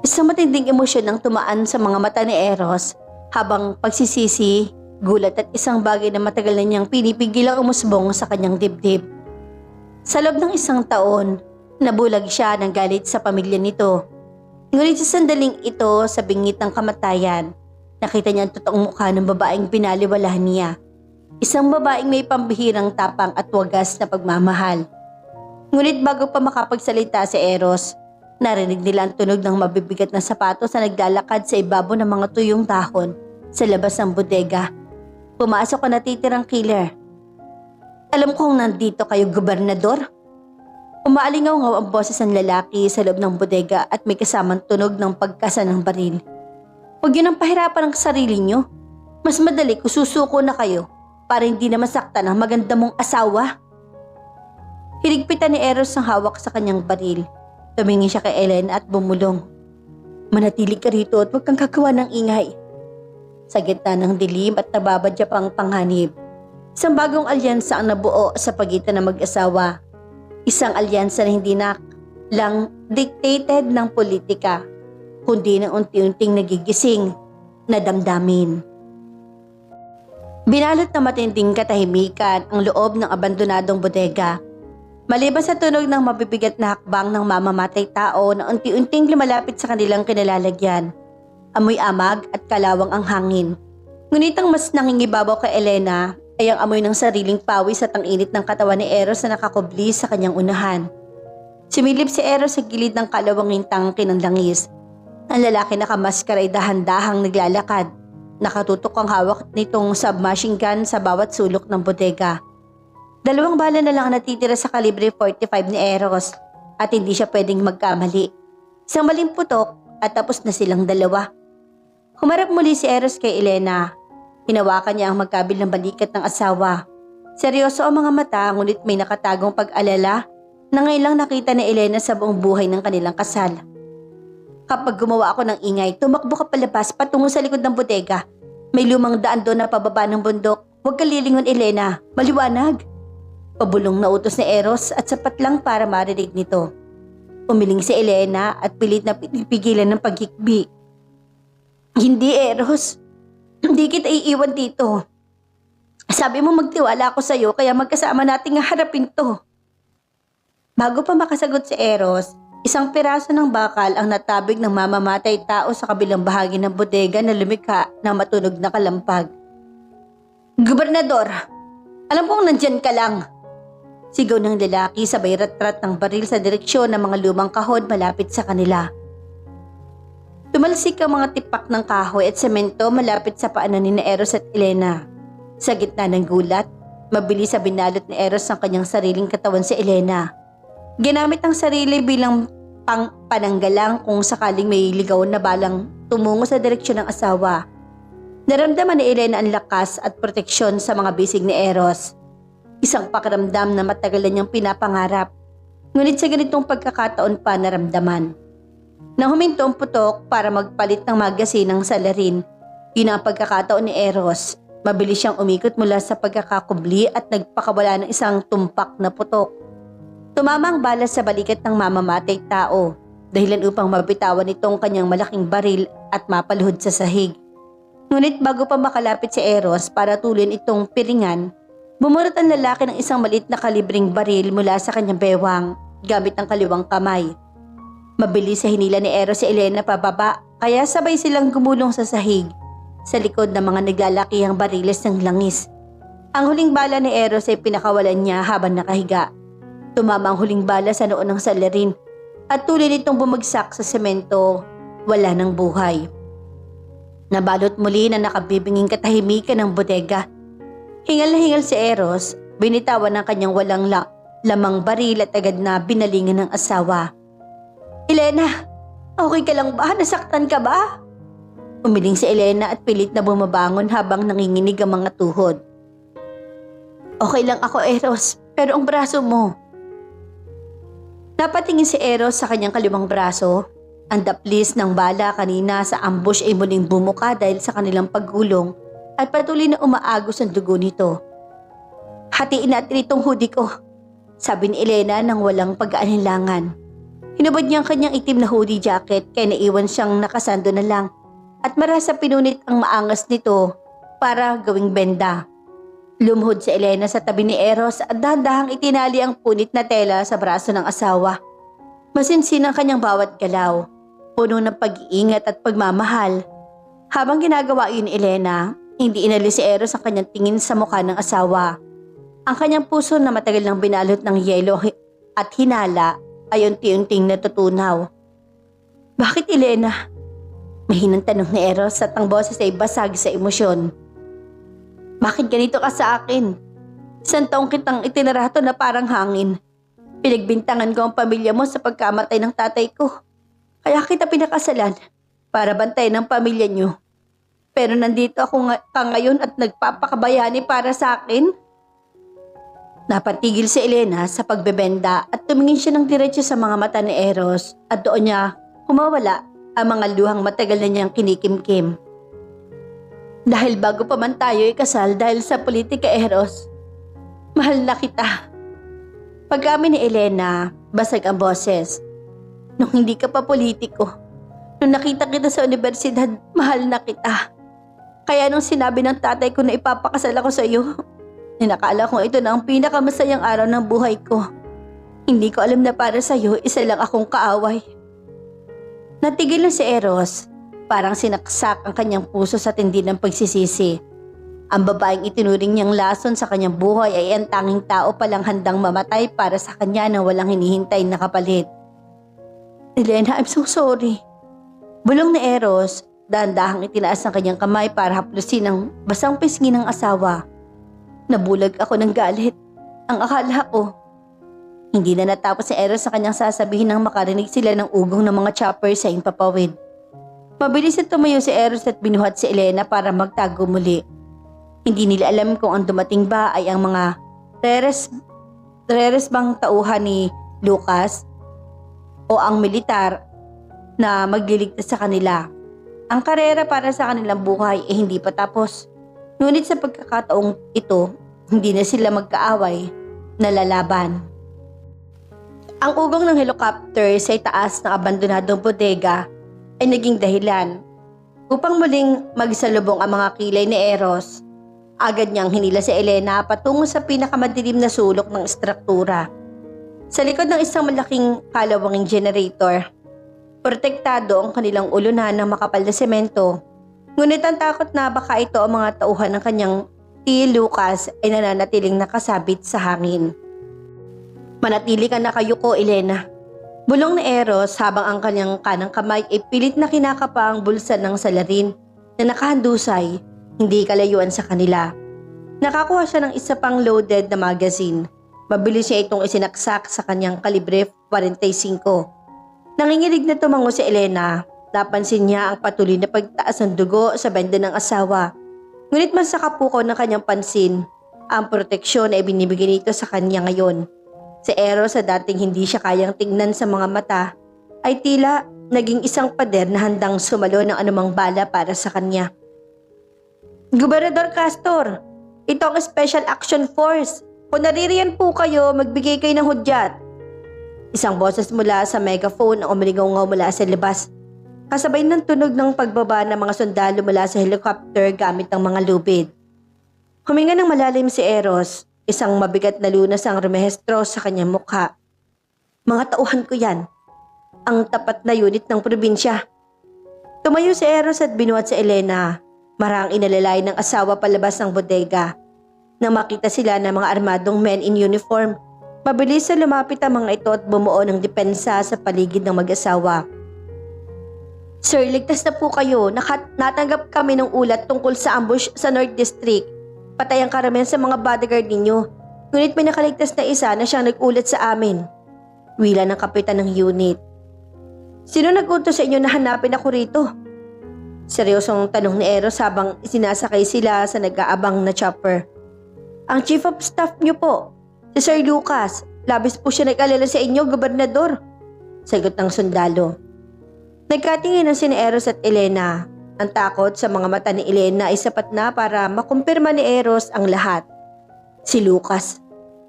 [SPEAKER 1] Isang matinding emosyon ang tumaan sa mga mata ni Eros habang pagsisisi, gulat at isang bagay na matagal na niyang pinipigil ang umusbong sa kanyang dibdib. Sa loob ng isang taon, nabulag siya ng galit sa pamilya nito. Ngunit sa sandaling ito sa bingit ng kamatayan, nakita niya ang totoong mukha ng babaeng binaliwalahan niya. Isang babaeng may pambihirang tapang at wagas na pagmamahal. Ngunit bago pa makapagsalita si Eros, narinig nila ang tunog ng mabibigat na sapatos na naglalakad sa ibabaw ng mga tuyong dahon sa labas ng bodega. Pumasok ang natitirang killer. Alam kong nandito kayo, gobernador. Umaalingaw-ngaw ang boses ng lalaki sa loob ng bodega at may kasamang tunog ng pagkasa ng baril. Huwag yun ang pahirapan ng sarili nyo. Mas madali kung susuko na kayo para hindi na masaktan ang maganda mong asawa. Hirigpitan ni Eros ang hawak sa kanyang baril. Tumingin siya kay Ellen at bumulong. Manatili ka rito at huwag kang kagawa ng ingay. Sa gitna ng dilim at nababadya pang panghanib, isang bagong alyansa ang nabuo sa pagitan ng mag-asawa. Isang alyansa na hindi na lang dictated ng politika, kundi ng unti-unting nagigising na damdamin. Binalot na matinding katahimikan ang loob ng abandonadong bodega. Maliban sa tunog ng mabibigat na hakbang ng mamamatay tao na unti-unting lumalapit sa kanilang kinalalagyan, amoy amag at kalawang ang hangin. Ngunit ang mas nangingibabaw kay Elena ay ang amoy ng sariling pawis at ang init ng katawan ni Eros na nakakubli sa kanyang unahan. Sumilip si Eros sa gilid ng kalawanging tangke ng langis. Ang lalaki na kamaskara ay dahan-dahang naglalakad. Nakatutok ang hawak nitong submachine gun sa bawat sulok ng bodega. 2 bala na lang natitira sa kalibre 45 ni Eros at hindi siya pwedeng magkamali. Isang maling putok at tapos na silang dalawa. Humarap muli si Eros kay Elena. Hinawakan niya ang magkabilang balikat ng asawa. Seryoso ang mga mata ngunit may nakatagong pag-alala na ngayon lang nakita ni Elena sa buong buhay ng kanilang kasal. Kapag gumawa ako ng ingay, tumakbo ka palabas patungo sa likod ng bodega. May lumang daan doon na pababa ng bundok. Huwag ka lilingon, Elena. Maliwanag. Pabulong na utos ni Eros at sapat lang para marinig nito. Umiling si Elena at pilit na pinipigilan ng paghikbi. Hindi, Eros. Hindi kita iiwan dito. Sabi mo magtiwala ako sa'yo kaya magkasama nating harapin to. Bago pa makasagot si Eros, isang piraso ng bakal ang natabig ng mamamatay tao sa kabilang bahagi ng bodega na lumikha ng matunog na kalampag. Gobernador, alam kong nandyan ka lang. Sigaw ng lalaki sabay rat-rat ng baril sa direksyon ng mga lumang kahon malapit sa kanila. Tumalsik ang mga tipak ng kahoy at semento malapit sa paanan ni Eros at Elena. Sa gitna ng gulat, mabilis sa binalot ni Eros ang kanyang sariling katawan si Elena. Ginamit ang sarili bilang pananggalang kung sakaling may ligaw na balang tumungo sa direksyon ng asawa. Naramdaman ni Elena ang lakas at proteksyon sa mga bisig ni Eros. Isang pakiramdam na matagal na niyang pinapangarap. Ngunit sa ganitong pagkakataon pa naramdaman. Nang huminto ang putok para magpalit ng magasin ng salarin, yun ang pagkakataon ni Eros. Mabilis siyang umikot mula sa pagkakakubli at nagpakawala ng isang tumpak na putok. Tumama ang bala sa balikat ng mamamatay tao, dahilan upang mabitawan itong kanyang malaking baril at mapaluhod sa sahig. Ngunit bago pa makalapit si Eros para tulin itong piringan, bumurot ang lalaki ng isang maliit na kalibring baril mula sa kanyang bewang gamit ang kaliwang kamay. Mabilis sa hinila ni Eros si Elena pababa kaya sabay silang gumulong sa sahig sa likod ng mga naglalakihang bariles ng langis. Ang huling bala ni Eros ay pinakawalan niya habang nakahiga. Tumama ang huling bala sa noo ng salarin at tuloy nitong bumagsak sa semento, wala ng buhay. Nabalot muli na nakabibinging katahimikan ng bodega. Hingal na hingal si Eros, binitawan ng kanyang walang lamang baril at agad na binalingan ng asawa. Elena, okay ka lang ba? Nasaktan ka ba? Umiling si Elena at pilit na bumabangon habang nanginginig ang mga tuhod. Okay lang ako, Eros, pero ang braso mo. Napatingin si Eros sa kanyang kaliwang braso. Ang daplis ng bala kanina sa ambush ay muling bumuka dahil sa kanilang paggulong at patuloy na umaagos ang dugo nito. Hatiin natin itong hoodie ko, sabi ni Elena nang walang pag-aalinlangan. Hinubad niya ang kanyang itim na hoodie jacket kaya naiwan siyang nakasando na lang at marasa pinunit ang maangas nito para gawing benda. Lumuhod si Elena sa tabi ni Eros at dahan-dahang itinali ang punit na tela sa braso ng asawa. Masinsin ang kanyang bawat galaw, puno ng pag-iingat at pagmamahal. Habang ginagawa yun ni Elena, hindi inalis si Eros ang kanyang tingin sa mukha ng asawa. Ang kanyang puso na matagal nang binalot ng yelo at hinala ay unti-unting natutunaw. Bakit, Elena? Mahinang tanong ni Eros at ang boses ay basag sa emosyon. Bakit ganito ka sa akin? Isang taong kitang itinarato na parang hangin. Pinagbintangan ko ang pamilya mo sa pagkamatay ng tatay ko. Kaya kita pinakasalan para bantayan ang pamilya niyo. Pero nandito ako ngayon at nagpapakabayani para sa akin. Napatigil si Elena sa pagbebenda at tumingin siya ng diretso sa mga mata ni Eros at doon niya humawala ang mga luhang matagal na niyang kinikimkim. Dahil bago pa man tayo ikasal dahil sa politika, Eros, mahal na kita. Pag-amin ni Elena, basag ang boses. Nung hindi ka pa politiko, nung nakita kita sa universidad, mahal na kita. Kaya nung sinabi ng tatay ko na ipapakasal ako sa iyo, ninakala kong ito na ang pinakamasayang araw ng buhay ko. Hindi ko alam na para sa iyo, isa lang akong kaaway. Natigil na si Eros, parang sinaksak ang kanyang puso sa tindi ng pagsisisi. Ang babaeng itinuring niyang lason sa kanyang buhay ay ang tanging tao palang handang mamatay para sa kanya na walang hinihintay na kapalit. Elena, I'm so sorry. Bulong ni Eros, dahan-dahang itinaas ang kanyang kamay para haplusin ang basang pisngi ng asawa. Nabulag ako ng galit. Ang akala ko, hindi na natapos si Eros sa kanyang sasabihin nang makarinig sila ng ugong ng mga chopper sa impapawid. Mabilis na tumayo si Eros at binuhat si Elena para magtago muli. Hindi nila alam kung ang dumating ba ay ang mga reres bang tauhan ni Lucas o ang militar na magliligtas sa kanila. Ang karera para sa kanilang buhay ay hindi pa tapos. Ngunit sa pagkakataong ito, hindi na sila magkaaway, nalalaban. Ang ugong ng helicopter sa itaas ng abandonadong bodega ay naging dahilan upang muling magsalubong ang mga kilay ni Eros. Agad niyang hinila si Elena patungo sa pinakamadilim na sulok ng estruktura. Sa likod ng isang malaking kalawanging generator, protektado ang kanilang ulunan ng makapal na semento. Ngunit ang takot na baka ito ang mga tauhan ng kanyang T. Lucas ay nananatiling nakasabit sa hangin. Manatili ka na kayuko, Elena. Bulong ni Eros habang ang kanyang kanang kamay ay pilit na kinakapa ang bulsa ng salarin na nakahandusay, hindi kalayuan sa kanila. Nakakuha siya ng isa pang loaded na magazine. Mabilis siya itong isinaksak sa kanyang kalibre 45. Nanginginig na tumango si Elena. Napansin niya ang patuloy na pagtaas ng dugo sa benda ng asawa. Ngunit mas sakapuko ng kanyang pansin, ang proteksyon ay binibigay nito sa kanya ngayon. Si Eros sa dating hindi siya kayang tingnan sa mga mata, ay tila naging isang pader na handang sumalo ng anumang bala para sa kanya. Gobernador Castor, ito ang Special Action Force. Kung naririyan po kayo, magbigay kayo ng hudyat. Isang boses mula sa megaphone ang umilingaw mula sa labas. Kasabay ng tunog ng pagbaba ng mga sundalo mula sa helicopter gamit ang mga lubid. Huminga ng malalim si Eros, isang mabigat na lunas ang rumehestro sa kanyang mukha. Mga tauhan ko yan, ang tapat na unit ng probinsya. Tumayo si Eros at binuhat si Elena, marang inalalay ng asawa palabas ng bodega. Nang makita sila ng mga armadong men in uniform, mabilis na lumapit ang mga ito at bumuo ng depensa sa paligid ng mag-asawa. Sir, ligtas na po kayo. Natanggap kami ng ulat tungkol sa ambush sa North District. Patay ang karamihan sa mga bodyguard ninyo. Ngunit may nakaligtas na isa na siyang nag-ulat sa amin. Wila ng kapitan ng unit. Sino nag-utos sa inyo na hanapin ako rito? Seryosong tanong ni Eros habang sinasakay sila sa nag-aabang na chopper. Ang chief of staff niyo po, si Sir Lucas. Labis po siya nag-alala sa inyo, gobernador. Sagot ng sundalo. Nagkatinginan si Eros at Elena. Ang takot sa mga mata ni Elena ay sapat na para makumpirma ni Eros ang lahat. Si Lucas,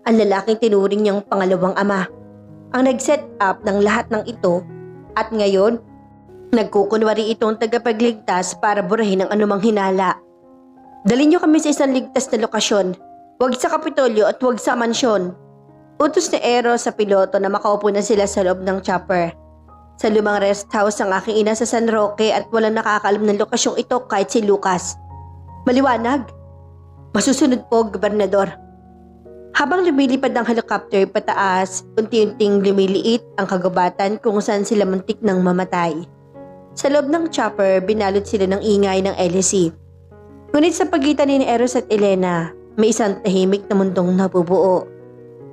[SPEAKER 1] ang lalaking tinuring niyang pangalawang ama, ang nag-set up ng lahat ng ito at ngayon, nagkukunwari itong tagapagligtas para burahin ang anumang hinala. Dalhin niyo kami sa isang ligtas na lokasyon. Huwag sa Kapitolyo at huwag sa mansyon. Utos ni Eros sa piloto na makaupo na sila sa loob ng chopper. Sa lumang rest house ang aking ina sa San Roque at walang nakakaalam ng lokasyong ito kahit si Lucas. Maliwanag. Masusunod po, Gobernador. Habang lumilipad ang helicopter pataas, unti-unting lumiliit ang kagubatan kung saan sila muntik nang mamatay. Sa loob ng chopper, binalot sila ng ingay ng LSE. Ngunit sa pagitan ni Eros at Elena, may isang tahimik na mundong nabubuo.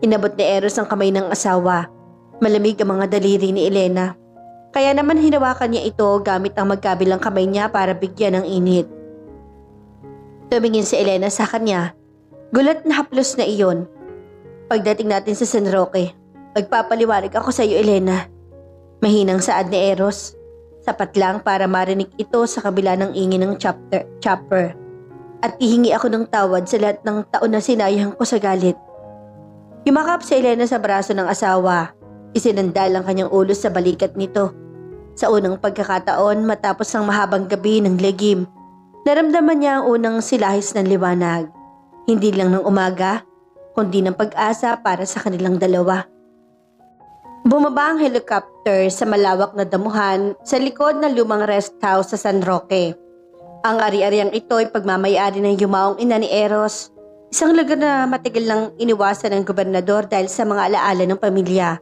[SPEAKER 1] Inabot ni Eros ang kamay ng asawa. Malamig ang mga daliri ni Elena. Kaya naman hinawakan niya ito gamit ang magkabilang kamay niya para bigyan ng init. Tumingin si Elena sa kanya. Gulat na haplos na iyon. Pagdating natin sa San Roque, magpapaliwanag ako sa iyo, Elena. Mahinang saad ni Eros. Sapat lang para marinig ito sa kabila ng ingin ng chopper. At ihingi ako ng tawad sa lahat ng taon na sinayang ko sa galit. Yumakap si Elena sa braso ng asawa. Isinandal ang kanyang ulo sa balikat nito. Sa unang pagkakataon matapos ang mahabang gabi ng lagim, naramdaman niya ang unang silahis ng liwanag. Hindi lang ng umaga, kundi ng pag-asa para sa kanilang dalawa. Bumaba ang helicopter sa malawak na damuhan sa likod ng lumang rest house sa San Roque. Ang ari-ariang ito ay pagmamayari ng yumaong ina ni Eros, isang lugar na matagal nang iniwasan ng gobernador dahil sa mga alaala ng pamilya.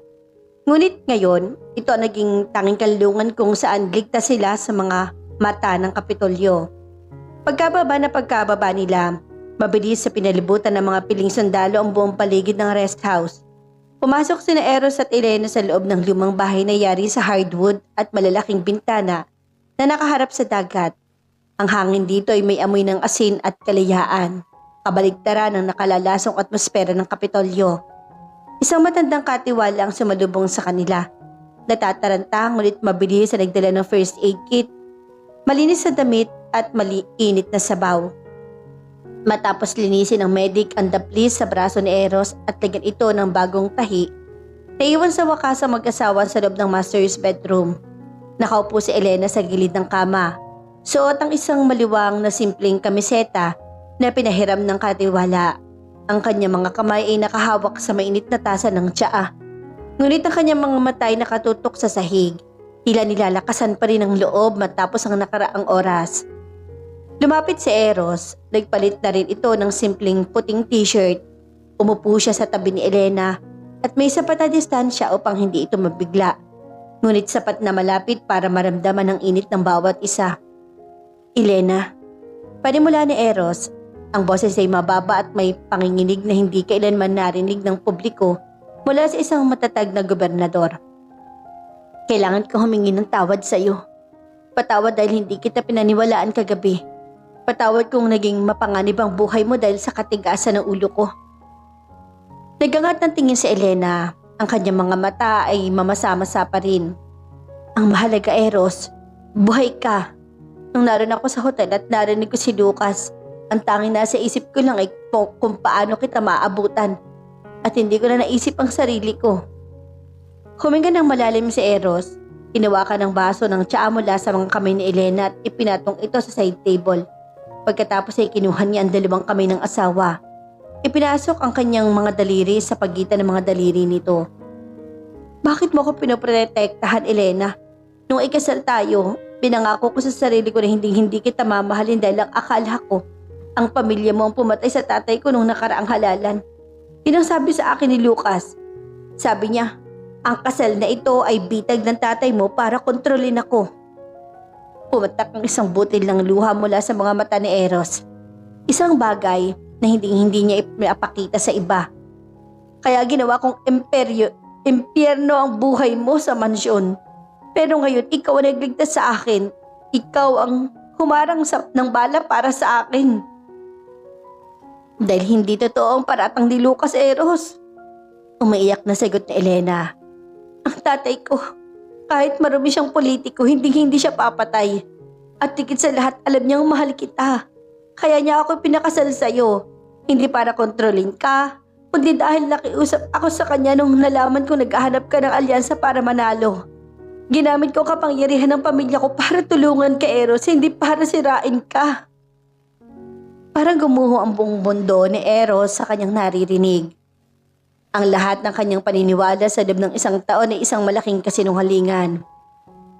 [SPEAKER 1] Ngunit ngayon, ito ang naging tanging kalungan kung saan ligtas sila sa mga mata ng Kapitolyo. Pagkababa nila, mabilis sa pinalibutan ng mga piling sundalo ang buong paligid ng rest house. Pumasok sina Eros at Elena sa loob ng lumang bahay na yari sa hardwood at malalaking bintana na nakaharap sa dagat. Ang hangin dito ay may amoy ng asin at kalayaan, kabaligtaran ng nakalalasong atmosfera ng Kapitolyo. Isang matandang katiwala ang sumalubong sa kanila. Natataranta ngunit mabilis na nagdala ng first aid kit, malinis na damit at maliinit na sabaw. Matapos linisin ng medic ang daplis sa braso ni Eros at lagyan ito ng bagong tahi, naiwan sa wakas ang mag-asawa sa loob ng master's bedroom. Nakaupo si Elena sa gilid ng kama. Suot ang isang maliwang na simpleng kamiseta na pinahiram ng katiwala. Ang kanyang mga kamay ay nakahawak sa mainit na tasa ng tsaa. Ngunit ang kanyang mga mata ay nakatutok sa sahig. Tila nilalakasan pa rin ang loob matapos ang nakaraang oras. Lumapit si Eros, nagpalit na rin ito ng simpleng puting t-shirt. Umupo siya sa tabi ni Elena at may sapat na distansya upang hindi ito mabigla. Ngunit sapat na malapit para maramdaman ang init ng bawat isa. Elena, panimula ni Eros, ang boses ay mababa at may panginginig na hindi kailanman narinig ng publiko mula sa isang matatag na gobernador. Kailangan ko humingi ng tawad sa iyo. Patawad dahil hindi kita pinaniwalaan kagabi. Patawad kung naging mapanganib ang buhay mo dahil sa katigasan ng ulo ko. Nagangat ng tingin si Elena. Ang kanyang mga mata ay mamasa-masa pa rin. Ang mahalaga, Eros, buhay ka. Nung naroon ako sa hotel at narinig ko si Lucas, ang tanging nasa isip ko lang ay kung paano kita maabutan. At hindi ko na naisip ang sarili ko. Huminga ng malalim si Eros. Hinawakan ng baso ng tsaa mula sa mga kamay ni Elena at ipinatong ito sa side table. Pagkatapos ay kinuha niya ang dalawang kamay ng asawa. Ipinasok ang kanyang mga daliri sa pagitan ng mga daliri nito. Bakit mo ako pinoprotektahan, Elena? Nung ikasal tayo, pinangako ko sa sarili ko na hindi kita mamahalin dahil ang akala ko ang pamilya mo ang pumatay sa tatay ko nung nakaraang halalan. Yun ang sabi sa akin ni Lucas. Sabi niya, ang kasal na ito ay bitag ng tatay mo para kontrolin ako. Pumatak ang isang butil ng luha mula sa mga mata ni Eros. Isang bagay na hindi niya ipapakita sa iba. Kaya ginawa kong impyerno ang buhay mo sa mansyon. Pero ngayon, ikaw ang nagligtas sa akin. Ikaw ang humarang ng bala para sa akin. Dahil hindi totoo ang paratang ni Lucas, Eros. Umiiyak na sagot ni Elena. Ang tatay ko, kahit marumi siyang politiko, hindi siya papatay. At tigit sa lahat, alam niyang mahal kita. Kaya niya ako pinakasal sa'yo. Hindi para kontrolin ka, kundi dahil nakiusap ako sa kanya nung nalaman ko naghahanap ka ng alyansa para manalo. Ginamit ko kapangyarihan ng pamilya ko para tulungan ka, Eros, hindi para sirain ka. Parang gumuho ang buong mundo ni Eros sa kanyang naririnig. Ang lahat ng kanyang paniniwala sa loob ng isang taon ay isang malaking kasinungalingan.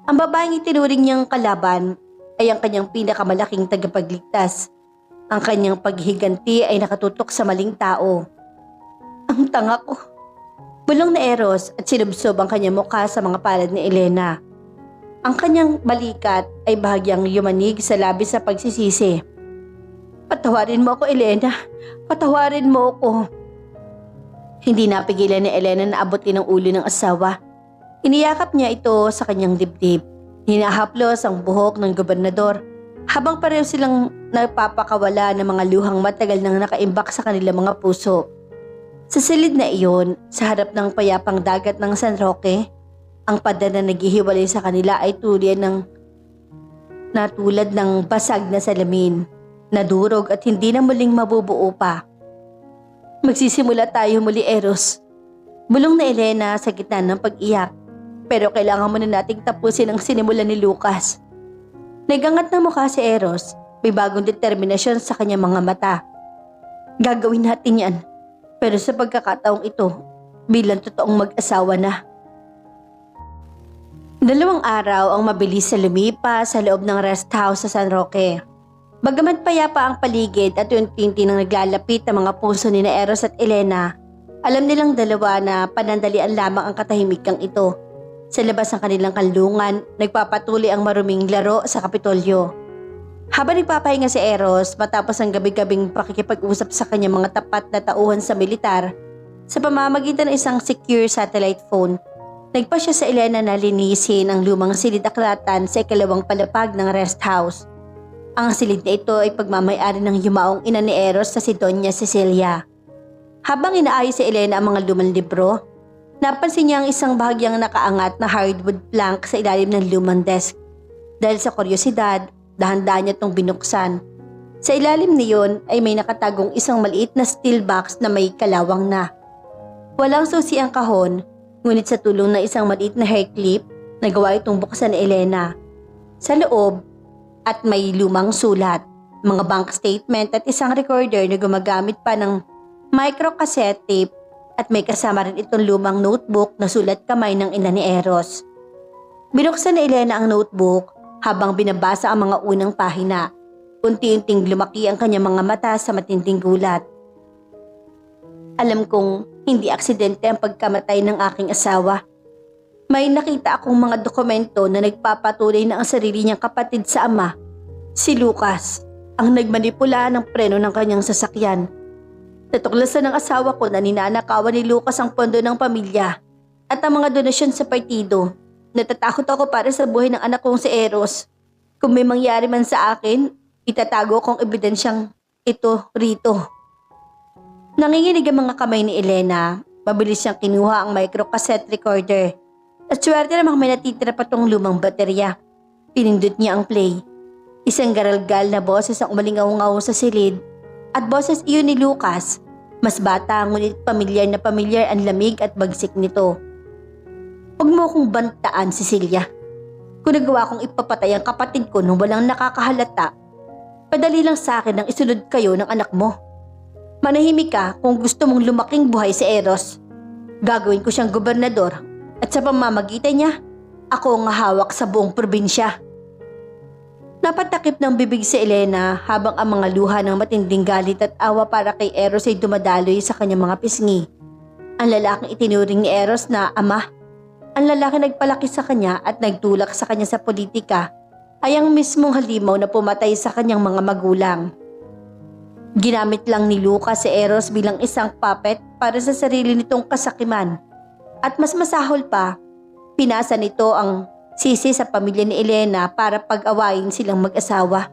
[SPEAKER 1] Ang babaeng itinuring niyang kalaban ay ang kanyang pinakamalaking tagapagligtas. Ang kanyang paghiganti ay nakatutok sa maling tao. Ang tanga ko. Bulong na Eros at sinubsob ang kanyang mukha sa mga palad ni Elena. Ang kanyang balikat ay bahagyang yumanig sa labis sa pagsisisi. Patawarin mo ako, Elena. Patawarin mo ako. Hindi napigilan ni Elena na abutin ang ulo ng asawa. Iniyakap niya ito sa kanyang dibdib. Hinahaplos ang buhok ng gobernador habang pareho silang nagpapakawala ng mga luhang matagal nang nakaimbak sa kanilang mga puso. Sa silid na iyon, sa harap ng payapang dagat ng San Roque, ang pader na naghihiwalay sa kanila ay natulad ng basag na salamin, nadurog at hindi na muling mabubuo pa. Magsisimula tayo muli, Eros. Bulong na Elena sa gitna ng pag-iyak, pero kailangan muna nating tapusin ang sinimulan ni Lucas. Nagangat na mukha si Eros, may bagong determinasyon sa kanyang mga mata. Gagawin natin yan. Pero sa pagkakataong ito, bilang totoong mag-asawa na. 2 araw ang mabilis sa lumipas sa loob ng rest house sa San Roque. Bagamat payapa ang paligid at unti-unti nang naglalapit ang mga puso ni Eros at Elena, alam nilang dalawa na panandalian lamang ang katahimikang ito. Sa labas ng kanilang kanlungan, nagpapatuloy ang maruming laro sa Kapitolyo. Habang nagpapahinga si Eros matapos ang gabi-gabing pakikipag-usap sa kanyang mga tapat na tauhan sa militar sa pamamagitan ng isang secure satellite phone, nagpa siya sa Elena na linisin ang lumang silid-aklatan sa ikalawang palapag ng rest house. Ang silid na ito ay pagmamayari ng yumaong ina ni Eros sa si Doña Cecilia. Habang inaayos si Elena ang mga lumang libro, napansin niya ang isang bahagyang nakaangat na hardwood plank sa ilalim ng lumang desk. Dahil sa kuryosidad, dahan-dahan niya itong binuksan. Sa ilalim niyon ay may nakatagong isang maliit na steel box na may kalawang na. Walang susi ang kahon, ngunit sa tulong ng isang maliit na hair clip, nagawa itong buksan ni Elena. Sa loob, at may lumang sulat, mga bank statement at isang recorder na gumagamit pa ng micro-cassette tape at may kasama rin itong lumang notebook na sulat kamay ng ina ni Eros. Binuksan ni Elena ang notebook habang binabasa ang mga unang pahina. Unti-unting lumaki ang kanyang mga mata sa matinding gulat. Alam kong hindi aksidente ang pagkamatay ng aking asawa. May nakita akong mga dokumento na nagpapatuloy na ang sarili niyang kapatid sa ama, si Lucas, ang nagmanipula ng preno ng kanyang sasakyan. Natuklasan ng asawa ko na ninanakawan ni Lucas ang pondo ng pamilya at ang mga donasyon sa partido. Natatakot ako para sa buhay ng anak kong si Eros. Kung may mangyari man sa akin, itatago kong ebidensyang ito rito. Nanginginig ang mga kamay ni Elena. Mabilis siyang kinuha ang micro-cassette recorder. At swerte namang may natitira pa tong lumang baterya. Pinindot niya ang play. Isang garalgal na boses ang umalingaw-ngaw sa silid. At boses iyon ni Lucas. Mas bata ngunit pamilyar na pamilyar ang lamig at bagsik nito. Huwag mo akong bantaan, Cecilia. Kung nagawa kong ipapatay ang kapatid ko nung walang nakakahalata, padali lang sa akin ang isunod kayo ng anak mo. Manahimik ka kung gusto mong lumaking buhay si Eros. Gagawin ko siyang gobernador at sa pamamagitan niya, ako ang hawak sa buong probinsya. Napatakip ng bibig si Elena habang ang mga luha ng matinding galit at awa para kay Eros ay dumadaloy sa kanyang mga pisngi. Ang lalaking itinuring ni Eros na ama. Ang lalaki nagpalaki sa kanya at nagtulak sa kanya sa politika ay ang mismong halimaw na pumatay sa kanyang mga magulang. Ginamit lang ni Lucas si Eros bilang isang puppet para sa sarili nitong kasakiman. At mas masahol pa, pinasa nito ang sisi sa pamilya ni Elena para pag-awayin silang mag-asawa.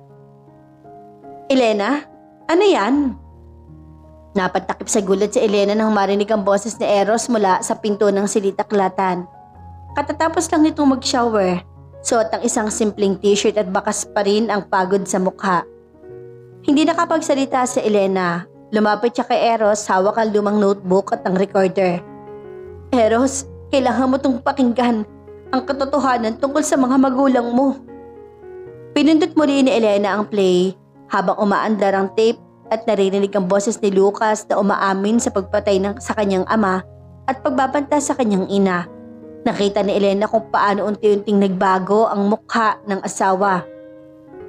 [SPEAKER 1] Elena, ano yan? Napatakip sa gulat si Elena nang marinig ang boses ni Eros mula sa pinto ng silid-aklatan. Katatapos lang nitong mag-shower, suot ang isang simpleng t-shirt at bakas pa rin ang pagod sa mukha. Hindi nakapagsalita si Elena, Lumapit siya kay Eros, hawak ang lumang notebook at ang recorder. Eros, kailangan mo tong pakinggan ang katotohanan tungkol sa mga magulang mo. Pinindot muli ni Elena ang play habang umaandar ang tape at naririnig ang boses ni Lucas na umaamin sa pagpatay sa kanyang ama at pagbabanta sa kanyang ina. Nakita ni Elena kung paano unti-unting nagbago ang mukha ng asawa.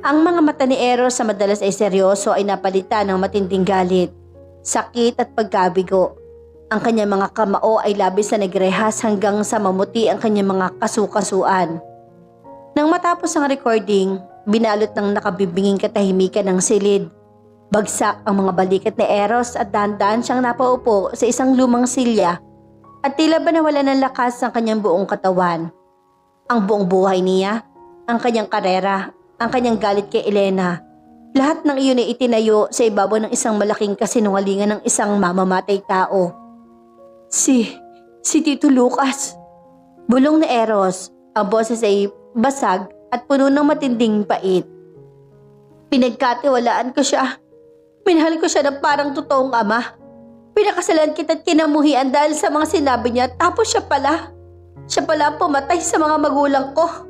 [SPEAKER 1] Ang mga mata ni Eros sa madalas ay seryoso ay napalitan ng matinding galit, sakit at pagkabigo. Ang kanyang mga kamao ay labis na nagrehas hanggang sa mamuti ang kanyang mga kasukasuan. Nang matapos ang recording, binalot ng nakabibinging katahimikan ng silid. Bagsak ang mga balikat ni Eros at dahan-dahan siyang napaupo sa isang lumang silya at tila ba nawala ng lakas ang kanyang buong katawan. Ang buong buhay niya, ang kanyang karera, ang kanyang galit kay Elena, lahat ng iyon ay itinayo sa ibabaw ng isang malaking kasinungalingan ng isang mamamatay tao. Si Tito Lucas. Bulong ni Eros, ang boses ay basag at puno ng matinding pait. Pinagkatiwalaan ko siya. Minahal ko siya ng parang totoong ama. Pinakasalan kita at kinamuhian dahil sa mga sinabi niya, tapos siya pala ang pumatay sa mga magulang ko.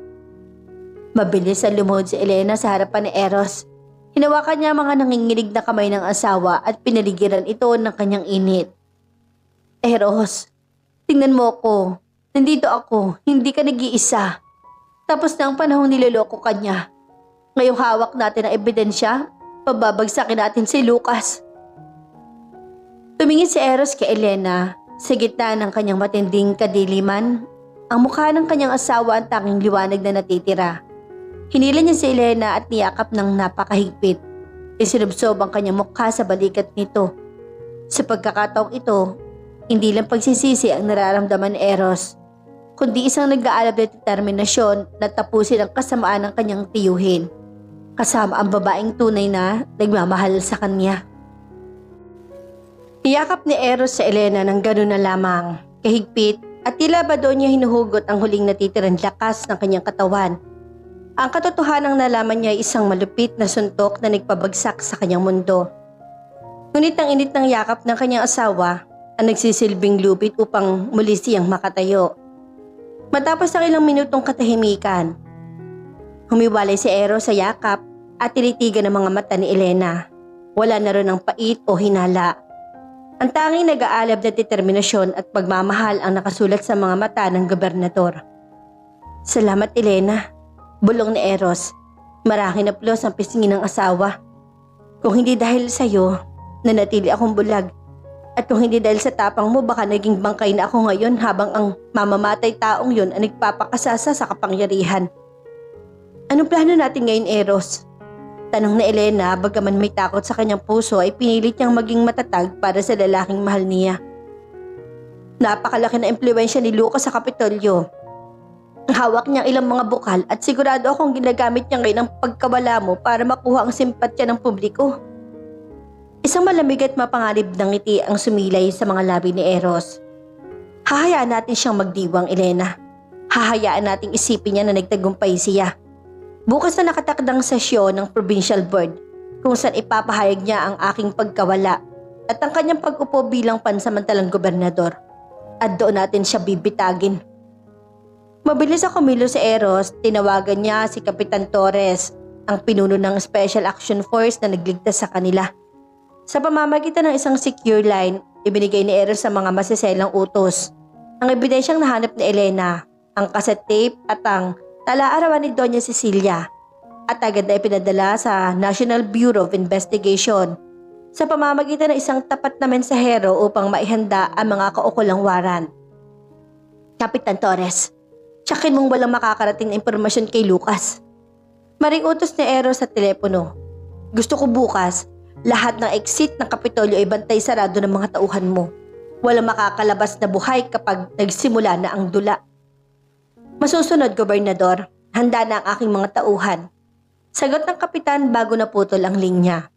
[SPEAKER 1] Mabilis ang lumuhod si Elena sa harapan ni Eros. Hinawakan niya mga nanginginig na kamay ng asawa at pinaligiran ito ng kanyang init. Eros, tingnan mo ako. Nandito ako, hindi ka nag-iisa. Tapos na ang panahong niloloko ka niya. Ngayong hawak natin ang ebidensya, pababagsakin natin si Lucas. Tumingin si Eros kay Elena. Sa gitna ng kanyang matinding kadiliman, ang mukha ng kanyang asawa ang tanging liwanag na natitira. Hinila niya si Elena at niyakap ng napakahigpit. Isinubsob ang kanyang mukha sa balikat nito. Sa pagkakataong ito, hindi lang pagsisisi ang nararamdaman ni Eros, kundi isang nag-aalab na determinasyon na tapusin ang kasamaan ng kanyang tiyuhin, kasama ang babaeng tunay na nagmamahal sa kanya. Iyakap ni Eros sa Elena ng gano'n na lamang, kahigpit at tila ba doon niya hinuhugot ang huling natitirang lakas ng kanyang katawan. Ang katotohanang nalaman niya ay isang malupit na suntok na nagpabagsak sa kanyang mundo. Ngunit ang init ng yakap ng kanyang asawa ang nagsisilbing lupit upang muli siyang makatayo. Matapos ang ilang minutong katahimikan, humiwalay si Eros sa yakap at tinitigan ng mga mata ni Elena. Wala na rin ang pait o hinala. Ang tanging nag-aalab na determinasyon at pagmamahal ang nakasulat sa mga mata ng gobernador. Salamat Elena, bulong ni Eros. Marahing naplos ang pisngi ng asawa. Kung hindi dahil sa iyo, nanatili akong bulag. At kung hindi dahil sa tapang mo, baka naging bangkay na ako ngayon habang ang mamamatay taong yun ang nagpapakasasa sa kapangyarihan. Anong plano natin ngayon, Eros? Tanong ni Elena, bagaman may takot sa kanyang puso ay pinilit niyang maging matatag para sa lalaking mahal niya. Napakalaki na impluwensya ni Lucas sa Kapitolyo. Hawak niyang ilang mga bukal at sigurado akong ginagamit niya ngayon ang pagkawala mo para makuha ang simpatya ng publiko. Isang malamig at mapanganib na ngiti ang sumilay sa mga labi ni Eros. Hahayaan natin siyang magdiwang, Elena. Hahayaan nating isipin niya na nagtagumpay siya. Bukas na nakatakdang sesyon ng Provincial Board kung saan ipapahayag niya ang aking pagkawala at ang kanyang pag-upo bilang pansamantalang gobernador. At doon natin siya bibitagin. Mabilis sa kumilos si Eros, tinawagan niya si Kapitan Torres, ang pinuno ng Special Action Force na nagligtas sa kanila. Sa pamamagitan ng isang secure line, ibinigay ni Eros sa mga masiselang utos ang ebidensyang nahanap ni Elena, ang cassette tape at ang tala-arawan ni Doña Cecilia, at agad na ipinadala sa National Bureau of Investigation sa pamamagitan ng isang tapat na mensahero upang maihanda ang mga kaukulang waran. Kapitan Torres, tiyakin mong walang makakarating na impormasyon kay Lucas. Maring utos ni Eros sa telepono. Gusto ko bukas, lahat ng exit ng Kapitolyo ay bantay sarado ng mga tauhan mo. Walang makakalabas na buhay kapag nagsimula na ang dula. Masusunod, Gobernador. Handa na ang aking mga tauhan. Sagot ng kapitan bago naputol ang linya.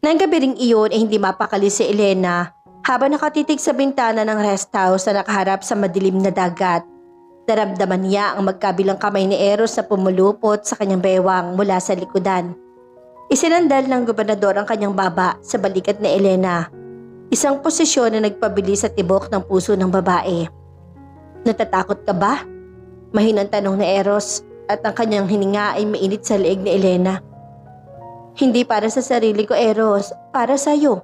[SPEAKER 1] Nang gabi ring iyon ay hindi mapakali si Elena habang nakatitig sa bintana ng rest house na nakaharap sa madilim na dagat. Naramdaman niya ang magkabilang kamay ni Eros na pumulupot sa kanyang bewang mula sa likodan. Isinandal ng gobernador ang kanyang baba sa balikat ni Elena, isang posisyon na nagpabili sa tibok ng puso ng babae. Natatakot ka ba? Mahinang tanong ni Eros at ang kanyang hininga ay mainit sa leeg ni Elena. Hindi para sa sarili ko, Eros, para sa iyo.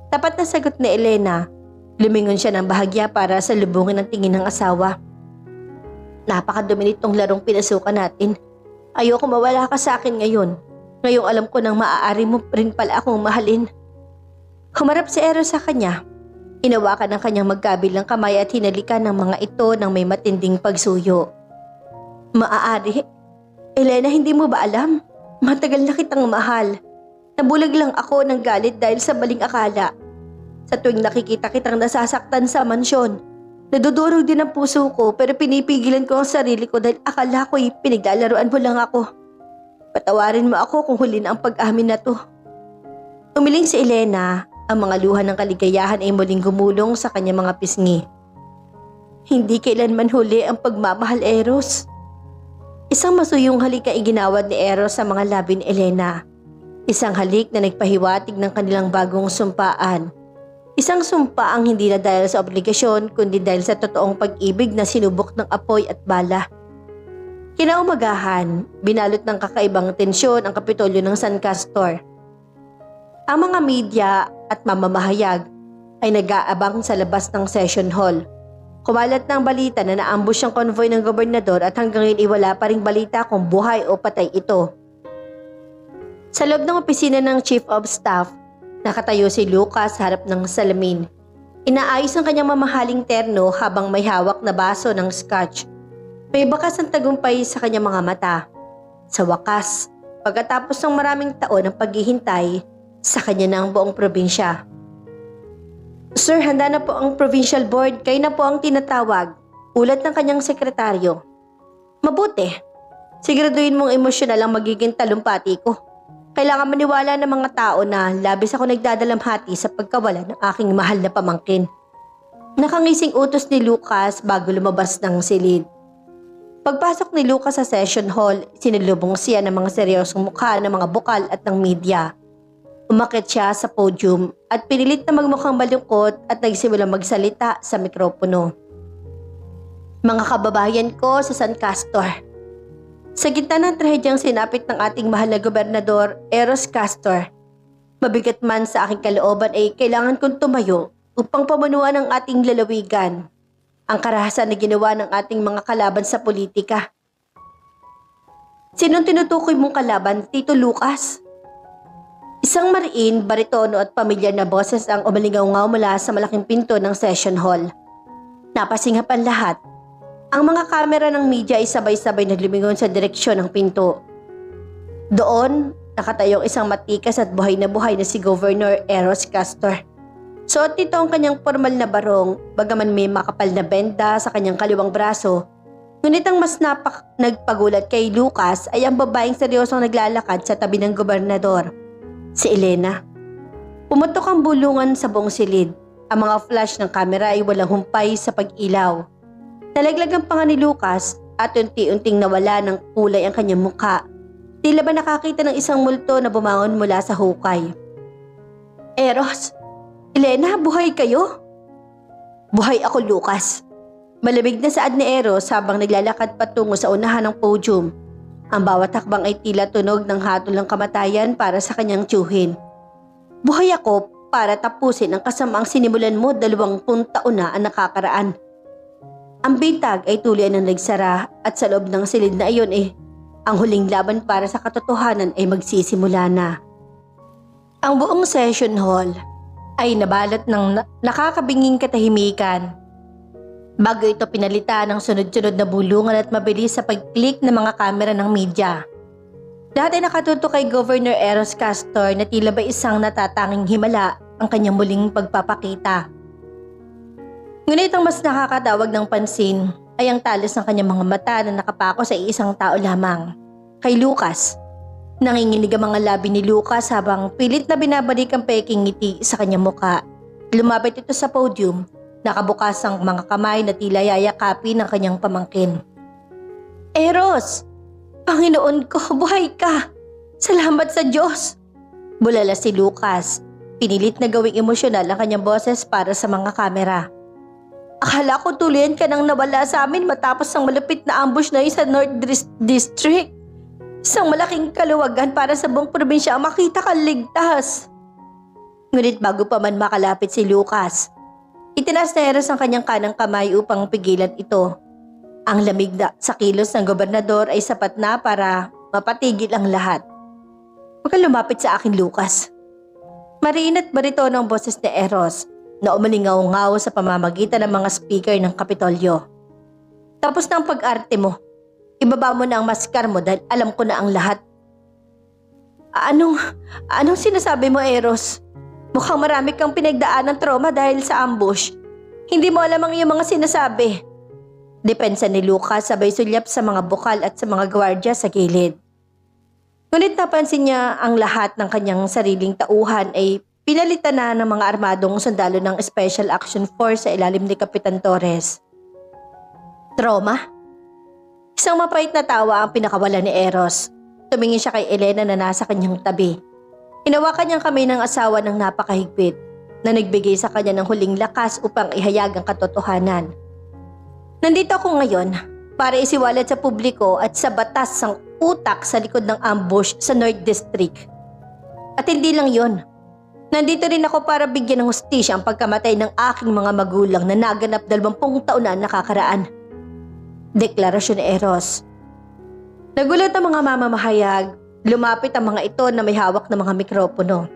[SPEAKER 1] Tapat na sagot ni Elena. Lumingon siya ng bahagya para sa lubungin ng tingin ng asawa. Napakadumi nitong larong pinasukan natin. Ayoko mawala ka sa akin ngayon. Ngayong alam ko nang maaari mo rin pala akong mahalin. Humarap si Eros sa kanya. Inawakan ng kanyang magkabilang kamay at hinalikan ng mga ito ng may matinding pagsuyo. Maaari? Elena, hindi mo ba alam? Matagal na kitang mahal. Nabulag lang ako ng galit dahil sa maling akala. Sa tuwing nakikita kitang nasasaktan sa mansyon, nadudurog din ang puso ko pero pinipigilan ko ang sarili ko dahil akala ko'y pinaglalaroan mo lang ako. Patawarin mo ako kung huli na ang pag-amin na to. Umiling si Elena, ang mga luha ng kaligayahan ay muling gumulong sa kanyang mga pisngi. Hindi kailanman huli ang pagmamahal, Eros. Isang masuyong halik ang iginawad ni Eros sa mga labi ni Elena. Isang halik na nagpahiwatig ng kanilang bagong sumpaan. Isang sumpa ang hindi na dahil sa obligasyon kundi dahil sa totoong pag-ibig na sinubok ng apoy at bala. Kinaumagahan, binalot ng kakaibang tensyon ang Kapitolyo ng San Castor. Ang mga media at mamamahayag ay nag-aabang sa labas ng session hall. Kumalat ng balita na naambush ang konvoy ng gobernador at hanggang ngayon iwala pa ring balita kung buhay o patay ito. Sa loob ng opisina ng Chief of Staff, nakatayo si Lucas harap ng salamin. Inaayos ang kanyang mamahaling terno habang may hawak na baso ng scotch. May bakas ng tagumpay sa kanyang mga mata. Sa wakas, pagkatapos ng maraming taon ng paghihintay, sa kanya na ang buong probinsya. Sir, handa na po ang provincial board. Kayo na po ang tinatawag. Ulat ng kanyang sekretaryo. Mabuti. Siguraduhin mong emosyonal ang magiging talumpati ko. Kailangan maniwala ng mga tao na labis ako nagdadalamhati sa pagkawala ng aking mahal na pamangkin. Nakangising utos ni Lucas bago lumabas ng silid. Pagpasok ni Lucas sa session hall, sinalubong siya ng mga seryosong mukha ng mga bukal at ng media. Umakyat siya sa podium at pinilit na magmukhang malungkot at nagsimulang magsalita sa mikropono. Mga kababayan ko sa San Castor, sa gitna ng trahedyang sinapit ng ating mahal na gobernador, Eros Castor, mabigat man sa aking kalooban ay kailangan kong tumayo upang pamunuan ang ating lalawigan, ang karahasan na ginawa ng ating mga kalaban sa politika. Sinong tinutukoy mong kalaban, Tito Lucas? Isang mariin, baritono at pamilyar na boses ang umalingaw-ngaw mula sa malaking pinto ng session hall. Napasingap ang lahat. Ang mga kamera ng media ay sabay-sabay naglumingon sa direksyon ng pinto. Doon, nakatayong isang matikas at buhay na si Governor Eros Castor. Suot nito ang kanyang formal na barong, bagaman may makapal na benda sa kanyang kaliwang braso. Ngunit ang mas nagpagulat kay Lucas ay ang babaeng seryosong naglalakad sa tabi ng gobernador, si Elena. Pumutok ang bulungan sa buong silid. Ang mga flash ng kamera ay walang humpay sa pag-ilaw. Nalaglag ang panga ni Lucas at unti-unting nawala ng kulay ang kanyang mukha. Tila ba nakakita ng isang multo na bumangon mula sa hukay. Eros! Elena, buhay kayo? Buhay ako, Lucas. Malamig na saad ni Eros habang naglalakad patungo sa unahan ng podium. Ang bawat hakbang ay tila tunog ng hatol ng kamatayan para sa kanyang tiyuhin. Buhay ako para tapusin ang kasamaang sinimulan mo 20 taon na ang nakakaraan. Ang bitag ay tuluyan ng nagsara at sa loob ng silid na iyon ang huling laban para sa katotohanan ay magsisimula na. Ang buong session hall ay nabalot ng nakakabinging katahimikan. Bago ito pinalitan ng sunod-sunod na bulungan at mabilis sa pag-click ng mga kamera ng media. Lahat ay nakatuto kay Governor Eros Castor na tila ba isang natatanging himala ang kanyang muling pagpapakita. Ngunit ang mas nakakatawag ng pansin ay ang talos ng kanyang mga mata na nakapako sa isang tao lamang, kay Lucas. Nanginginig ang mga labi ni Lucas habang pilit na binabalik ang peking ngiti sa kanyang muka. Lumapit ito sa podium, nakabukas ang mga kamay na tila yayakapin ng kanyang pamangkin. Eros! Panginoon ko, buhay ka! Salamat sa Diyos! Bulala si Lucas. Pinilit na gawing emosyonal ang kanyang boses para sa mga kamera. Akala ko tuluyan ka nang nawala sa amin matapos ang malupit na ambush na sa North District. Isang malaking kaluwagan para sa buong probinsya ang makita kang ligtas. Ngunit bago pa man makalapit si Lucas, itinaas na Eros ang kanyang kanang kamay upang pigilan ito. Ang lamig na sa kilos ng gobernador ay sapat na para mapatigil ang lahat. Huwag kang lumapit sa akin, Lucas. Mariin at baritono ang boses ni Eros na umalingaw-ngaw sa pamamagitan ng mga speaker ng Kapitolyo. Tapos na ang pag-arte mo. Ibaba mo na ang maskar mo dahil alam ko na ang lahat. Anong sinasabi mo, Eros? Mukhang marami kang pinagdaan ng trauma dahil sa ambush. Hindi mo alam ang iyong mga sinasabi. Depensa ni Lucas sabay sulyap sa mga bukal at sa mga gwardya sa gilid. Ngunit napansin niya ang lahat ng kanyang sariling tauhan ay pinalitan na ng mga armadong sundalo ng Special Action Force sa ilalim ni Kapitan Torres. Trauma? Isang mapait na tawa ang pinakawala ni Eros. Tumingin siya kay Elena na nasa kanyang tabi. Hinawakan niyang kamay ng asawa ng napakahigpit na nagbigay sa kanya ng huling lakas upang ihayag ang katotohanan. Nandito ako ngayon para isiwalat sa publiko at sa batas ang utak sa likod ng ambush sa North District. At hindi lang yon. Nandito rin ako para bigyan ng hustisya ang pagkamatay ng aking mga magulang na naganap 20 taon na nakakaraan. Deklarasyon ni Eros. Nagulat ang mga mamamahayag. Lumapit ang mga ito na may hawak ng mga mikropono.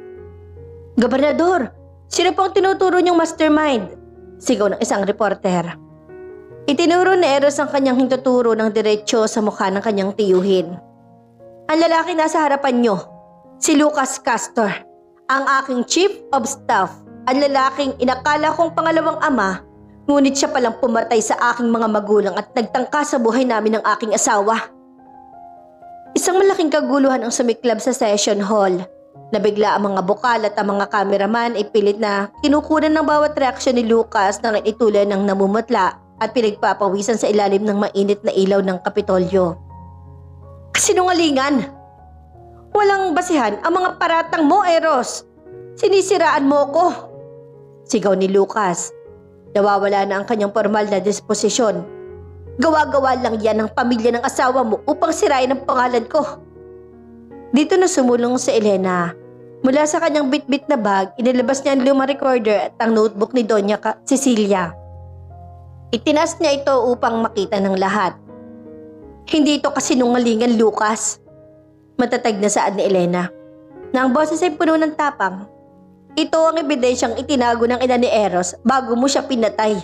[SPEAKER 1] Gobernador, sino pong tinuturo niyong mastermind? Sigaw ng isang reporter. Itinuro ni Eros ang kanyang hintuturo ng diretsyo sa mukha ng kanyang tiyuhin. Ang lalaki nasa harapan niyo, si Lucas Castor, ang aking chief of staff, ang lalaking inakala kong pangalawang ama, ngunit siya palang pumatay sa aking mga magulang at nagtangka sa buhay namin ng aking asawa. Isang malaking kaguluhan ang sumiklab sa session hall. Nabigla ang mga bukal at ang mga kameraman ay pilit na kinukunan ng bawat reaksyon ni Lucas na ituloy ng namumutla at pinagpapawisan sa ilalim ng mainit na ilaw ng Kapitolyo. Kasinungalingan! Walang basihan ang mga paratang mo, Eros! Sinisiraan mo ko! Sigaw ni Lucas. Nawawala na ang kanyang formal na disposisyon. Gawa-gawa lang yan ng pamilya ng asawa mo upang sirain ang pangalan ko. Dito na sumulong si Elena. Mula sa kanyang bit-bit na bag, inilabas niya ang lumang recorder at ang notebook ni Doña Cecilia. Itinaas niya ito upang makita ng lahat. Hindi ito kasinungalingan, Lucas. Matatag na saad ni Elena. Na ang boses ay puno ng tapang. Ito ang ebidensyang itinago ng ina ni Eros bago mo siya pinatay.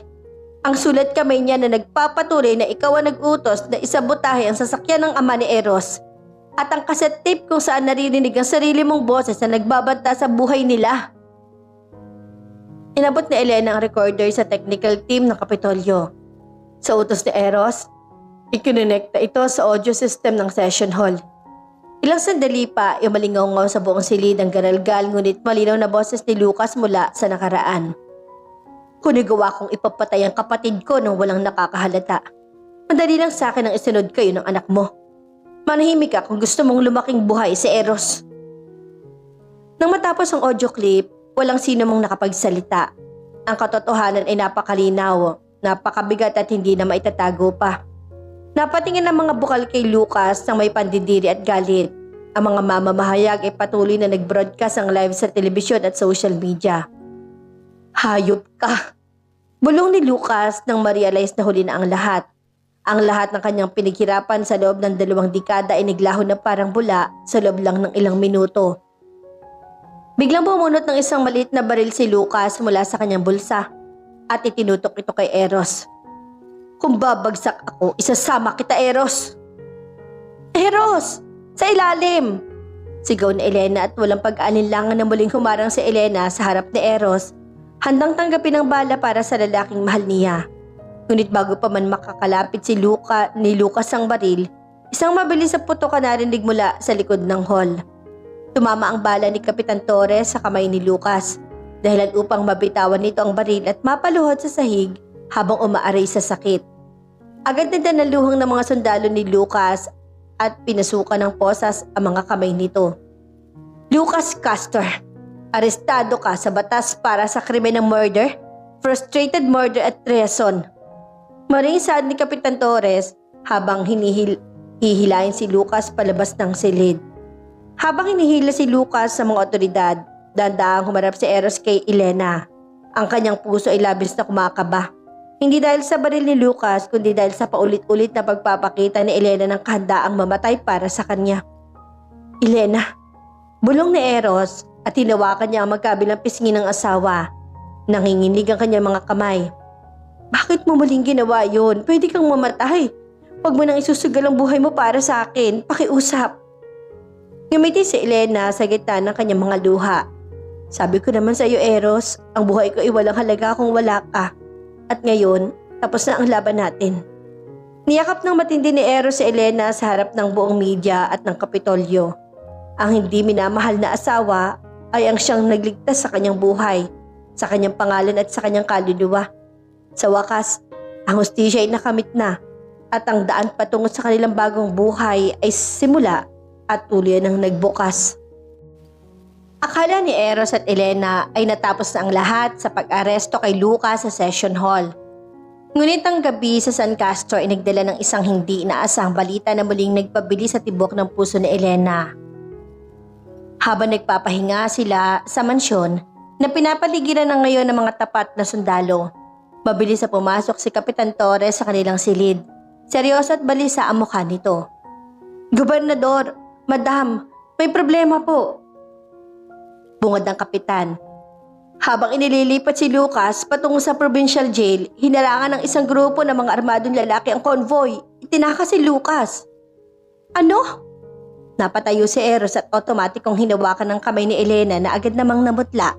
[SPEAKER 1] Ang sulat kamay niya na nagpapatuloy na ikaw ang nag-utos na isabotahe ang sasakyan ng ama ni Eros. At ang cassette tape kung saan naririnig ang sarili mong boses na nagbabanta sa buhay nila. Inabot ni Elena ang recorder sa technical team ng Kapitolyo. Sa utos ni Eros, ikinonekta ito sa audio system ng session hall. Ilang sandali pa, malingaw-ngaw sa buong silid ang garalgal ngunit malinaw na boses ni Lucas mula sa nakaraan. Kunigawa kong ipapatay ang kapatid ko nang walang nakakahalata. Madali lang sa akin ang isunod kayo ng anak mo. Manahimik ka kung gusto mong lumaking buhay si Eros. Nang matapos ang audio clip, walang sino mong nakapagsalita. Ang katotohanan ay napakalinaw, napakabigat at hindi na maitatago pa. Napatingin ang mga bukal kay Lucas ng may pandidiri at galit. Ang mga mamamahayag ay patuloy na nag-broadcast ang live sa telebisyon at social media. Hayop ka! Bulong ni Lucas nang ma-realize na huli na ang lahat. Ang lahat ng kanyang pinaghirapan sa loob ng 2 dekada ay naglaho na parang bula sa loob lang ng ilang minuto. Biglang bumunot ng isang maliit na baril si Lucas mula sa kanyang bulsa at itinutok ito kay Eros. Kung babagsak ako, isasama kita, Eros! Eros! Sa ilalim! Sigaw ni Elena at walang pag-alinlangan na muling humarang si Elena sa harap ni Eros, handang tanggapin ang bala para sa lalaking mahal niya. Ngunit bago pa man makakalapit si Lucas ang baril, isang mabilis na putok na narinig mula sa likod ng hall. Tumama ang bala ni Kapitan Torres sa kamay ni Lucas, dahilan upang mabitawan nito ang baril at mapaluhod sa sahig habang umaaray sa sakit. Agad na danaluhang ng mga sundalo ni Lucas at pinasukan ng posas ang mga kamay nito. Lucas Castor, arestado ka sa batas para sa krimen ng murder, frustrated murder at treason. Maring saad ni Kapitan Torres habang hihilahin si Lucas palabas ng silid. Habang hinihila si Lucas sa mga otoridad, dandaang humarap si Eros kay Elena. Ang kanyang puso ay labis na kumakaba. Hindi dahil sa baril ni Lucas, kundi dahil sa paulit-ulit na pagpapakita ni Elena ng kahandaang mamatay para sa kanya. Elena, bulong ni Eros at hinawakan niya ang magkabilang pisngi ng asawa. Nanginginig ang kanyang mga kamay. Bakit mo muling ginawa yun? Pwede kang mamatay. Huwag mo nang isusugal ang buhay mo para sa akin. Pakiusap. Ngumiti si Elena sa gitna ng kanyang mga luha. Sabi ko naman sa iyo, Eros, ang buhay ko ay walang halaga kung wala ka. At ngayon, tapos na ang laban natin. Niyakap ng matindi ni Eros si Elena sa harap ng buong media at ng Kapitolyo. Ang hindi minamahal na asawa ay ang siyang nagligtas sa kanyang buhay, sa kanyang pangalan at sa kanyang kaluluwa. Sa wakas, ang hustisya ay nakamit na at ang daan patungo sa kanilang bagong buhay ay simula at tuluyan ng nagbukas. Akala ni Eros at Elena ay natapos na ang lahat sa pag-aresto kay Lucas sa session hall. Ngunit ang gabi sa San Castro ay nagdala ng isang hindi inaasahang balita na muling nagpabili sa tibok ng puso ni Elena. Habang nagpapahinga sila sa mansyon na pinapaligiran na ngayon ng mga tapat na sundalo, mabilis na pumasok si Kapitan Torres sa kanilang silid. Seryoso at balisa ang mukha nito. Gobernador, Madam, may problema po. Bungad ng kapitan. Habang inililipat si Lucas patungo sa provincial jail, hinarangan ng isang grupo ng mga armadong lalaki ang convoy. Itinaka si Lucas. Ano? Napatayo si Eros at otomatikong hinawakan ng kamay ni Elena na agad namang namutla.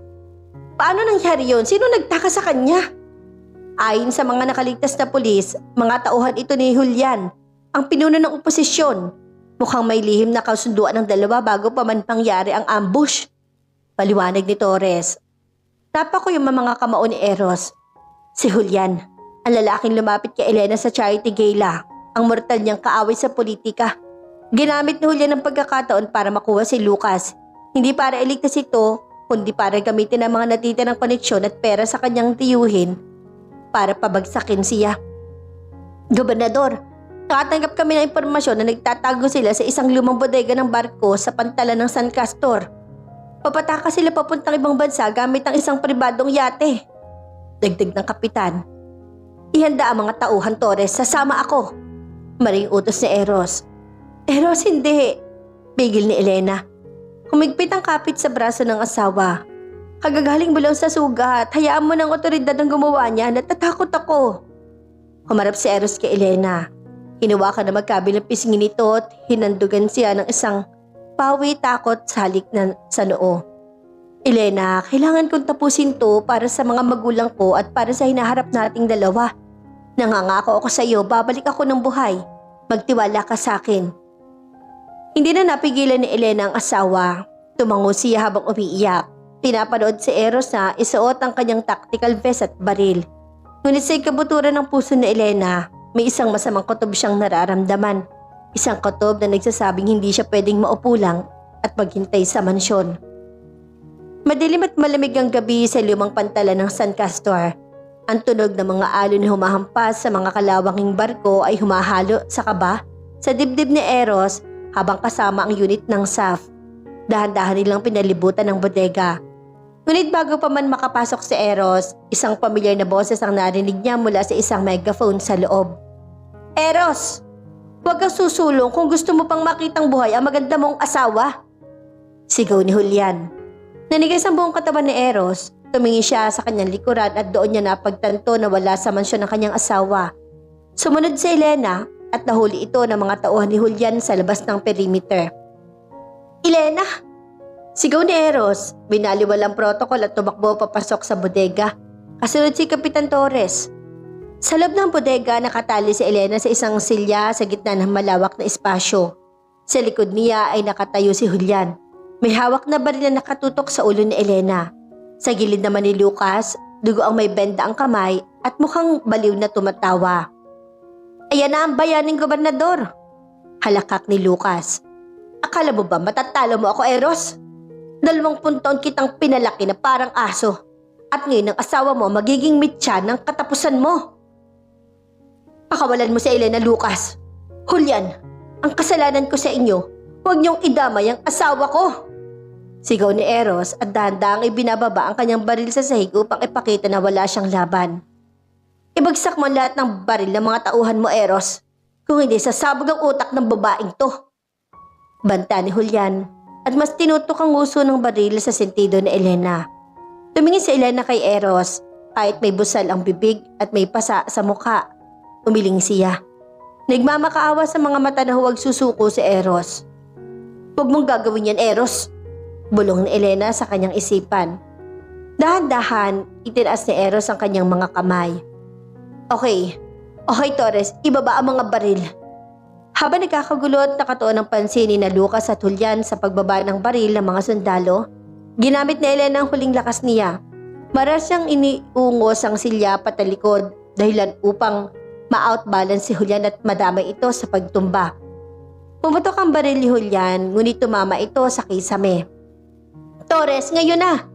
[SPEAKER 1] Paano nangyari yun? Sino nagtaka sa kanya? Ayon sa mga nakaligtas na pulis, mga tauhan ito ni Julian, ang pinuno ng oposisyon. Mukhang may lihim na kasunduan ng dalawa bago pa man pangyari ang ambush. Paliwanag ni Torres. Napako yung mga kamao ni Eros. Si Julian, ang lalaking lumapit kay Elena sa charity gala, ang mortal niyang kaaway sa politika. Ginamit ni Julian ang pagkakataon para makuha si Lucas. Hindi para iligtas ito, kundi para gamitin ang mga natitirang koneksyon at pera sa kanyang tiyuhin para pabagsakin siya. Gobernador, nakatanggap kami ng impormasyon na nagtatago sila sa isang lumang bodega ng barko sa pantalan ng San Castor. Papataka sila papuntang ibang bansa gamit ang isang pribadong yate. Dagdag ng kapitan. Ihanda ang mga tauhan, Torres. Sasama ako. Maring utos ni Eros. Eros, hindi. Bigil ni Elena. Humigpit ang kapit sa braso ng asawa. Kagagaling mo lang sa sugat. Hayaan mo ng otoridad ang gumawa niya. Natatakot ako. Humarap si Eros kay Elena. Hinawakan na magkabilang pisngi nito at hinandugan siya ng isang pawi takot sa halik sa noo. Elena, kailangan kong tapusin to para sa mga magulang ko at para sa hinaharap nating dalawa. Nangangako ako sa iyo, babalik ako ng buhay. Magtiwala ka sa akin. Hindi na napigilan ni Elena ang asawa. Tumango siya habang umiiyak. Pinapanood si Eros na isuot ang kanyang tactical vest at baril. Ngunit sa ikabuturan ng puso ni Elena, may isang masamang kutob siyang nararamdaman. Isang kutob na nagsasabing hindi siya pwedeng maupo lang at maghintay sa mansyon. Madilim at malamig ang gabi sa lumang pantalan ng San Castor. Ang tunog ng mga alon na humahampas sa mga kalawanging barko ay humahalo sa kaba sa dibdib ni Eros habang kasama ang unit ng SAF. Dahan-dahan nilang pinalibutan ng bodega. Ngunit bago pa man makapasok si Eros, isang pamilyar na boses ang narinig niya mula sa isang megaphone sa loob. Eros! Huwag kang susulong kung gusto mo pang makitang buhay ang maganda mong asawa. Sigaw ni Julian. Nanigas ang buong katawan ni Eros. Tumingin siya sa kanyang likuran at doon niya napagtanto na wala sa mansyon ng kanyang asawa. Sumunod si Elena at nahuli ito ng mga tauhan ni Julian sa labas ng perimeter. Elena! Sigaw ni Eros. Binaliwal ang protocol at tumakbo papasok sa bodega. Kasunod si Kapitan Torres. Sa loob ng bodega, nakatali si Elena sa isang silya sa gitna ng malawak na espasyo. Sa likod niya ay nakatayo si Julian. May hawak na baril na nakatutok sa ulo ni Elena. Sa gilid naman ni Lucas, dugo ang may benda ang kamay at mukhang baliw na tumatawa. Ayan na ang bayaning gobernador. Halakak ni Lucas. Akala mo ba matatalo mo ako, Eros? 20 taon kitang pinalaki na parang aso. At ngayon ang asawa mo magiging mitya ng katapusan mo. Pakawalan mo si Elena, Lucas. Julian, ang kasalanan ko sa inyo, huwag niyong idamay ang asawa ko. Sigaw ni Eros at dahan-dahang ibinababa ang kanyang baril sa sahig upang ipakita na wala siyang laban. Ibagsak mo lahat ng baril ng mga tauhan mo, Eros. Kung hindi, sasabog ang utak ng babaeng to. Banta ni Julian at mas tinutok ang uso ng baril sa sentido ni Elena. Tumingin si Elena kay Eros kahit may busal ang bibig at may pasa sa mukha. Umiling siya. Nagmamakaawa sa mga mata na huwag susuko si Eros. Huwag mong gagawin yan, Eros. Bulong ni Elena sa kanyang isipan. Dahan-dahan, itinaas ni Eros ang kanyang mga kamay. Okay, Torres, ibaba ang mga baril. Habang nagkakagulo at nakatuon ang pansin ni Lucas at Julian sa pagbaba ng baril ng mga sundalo, ginamit ni Elena ang huling lakas niya. Maras siyang iniungos ang silya patalikod dahilan upang ma-outbalance si Julian at madamay ito sa pagtumba. Pumutok ang baril ni Julian, ngunit tumama ito sa kisame. Torres, ngayon na!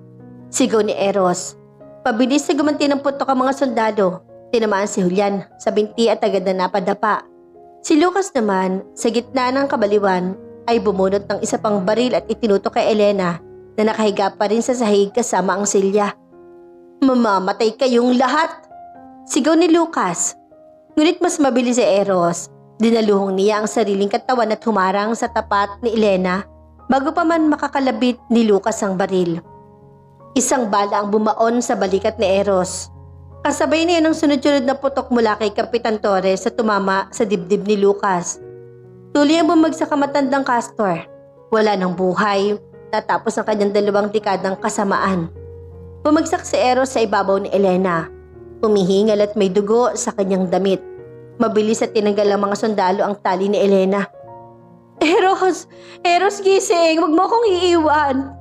[SPEAKER 1] Sigaw ni Eros. Pabilis na gumanti ng putok ang mga sundalo. Tinamaan si Julian sa binti at agad na napadapa. Si Lucas naman, sa gitna ng kabaliwan, ay bumunot ng isa pang baril at itinutok kay Elena na nakahiga pa rin sa sahig kasama ang silya. Mamamatay kayong lahat! Sigaw ni Lucas. Ngunit mas mabilis si Eros. Dinaluhong niya ang sariling katawan at humarang sa tapat ni Elena bago pa man makakalabit ni Lucas ang baril. Isang bala ang bumaon sa balikat ni Eros. Kasabay na yun ang sunod-sunod na putok mula kay Kapitan Torres sa tumama sa dibdib ni Lucas. Tuloy ang bumagsak ang matandang Castor. Wala ng buhay, natapos ang kanyang 2 dekadang kasamaan. Bumagsak si Eros sa ibabaw ni Elena. Humihingal at may dugo sa kanyang damit. Mabilis at tinanggal ang mga sundalo ang tali ni Elena. Eros gising, wag mo akong iiwan.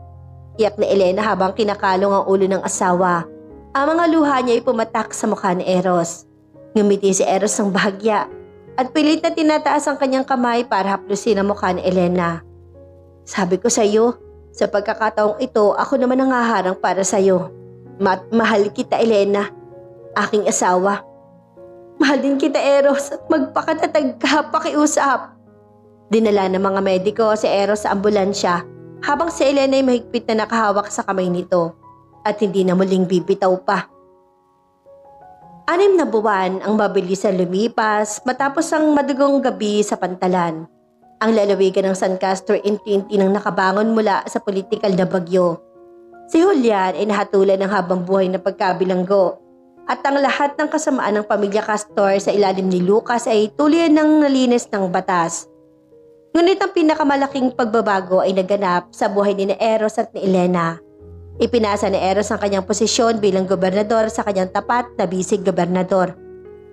[SPEAKER 1] Iyak ni Elena habang kinakalong ang ulo ng asawa. Ang mga luha niya ay pumatak sa mukha ni Eros. Ngumiti si Eros ng bahagya at pilit na tinataas ang kanyang kamay para haplusin ang mukha ni Elena. Sabi ko sa iyo, sa pagkakataong ito ako naman ang haharang para sa iyo. Mahal kita, Elena, aking asawa. Mahal din kita, Eros, at magpakatatag ka, pakiusap. Dinala ng mga mediko si Eros sa ambulansya habang si Elena ay mahigpit na nakahawak sa kamay nito at hindi na muling bibitaw pa. 6 na buwan ang mabilisan lumipas matapos ang madugong gabi sa pantalan. Ang lalawigan ng San Castor inti-inti nang nakabangon mula sa politikal na bagyo. Si Julian ay nahatulan ng habang buhay na pagkabilanggo at ang lahat ng kasamaan ng pamilya Castor sa ilalim ni Lucas ay tuluyan ng nalinis ng batas. Ngunit ang pinakamalaking pagbabago ay naganap sa buhay ni Eros at ni Elena. Ipinasa ni Eros ang kanyang posisyon bilang gobernador sa kanyang tapat na bisig gobernador.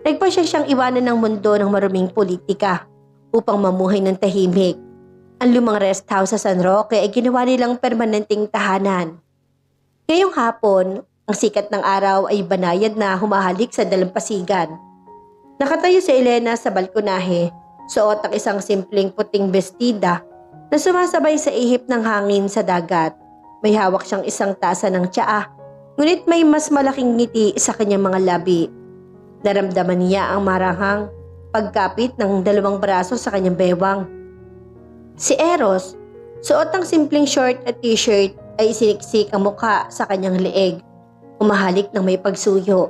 [SPEAKER 1] Nagpasya siyang iwanan ng mundo ng maruming politika upang mamuhay ng tahimik. Ang lumang rest house sa San Roque ay ginawa nilang permanenteng tahanan. Ngayong hapon, ang sikat ng araw ay banayad na humahalik sa dalampasigan. Nakatayo si Elena sa balkonahe, suot ang isang simpleng puting bestida na sumasabay sa ihip ng hangin sa dagat. May hawak siyang isang tasa ng tsaa, ngunit may mas malaking ngiti sa kanyang mga labi. Naramdaman niya ang maranghang pagkapit ng 2 braso sa kanyang bewang. Si Eros, suot ang simpleng short at t-shirt, ay isiniksik ang mukha sa kanyang leeg. Umahalik ng may pagsuyo.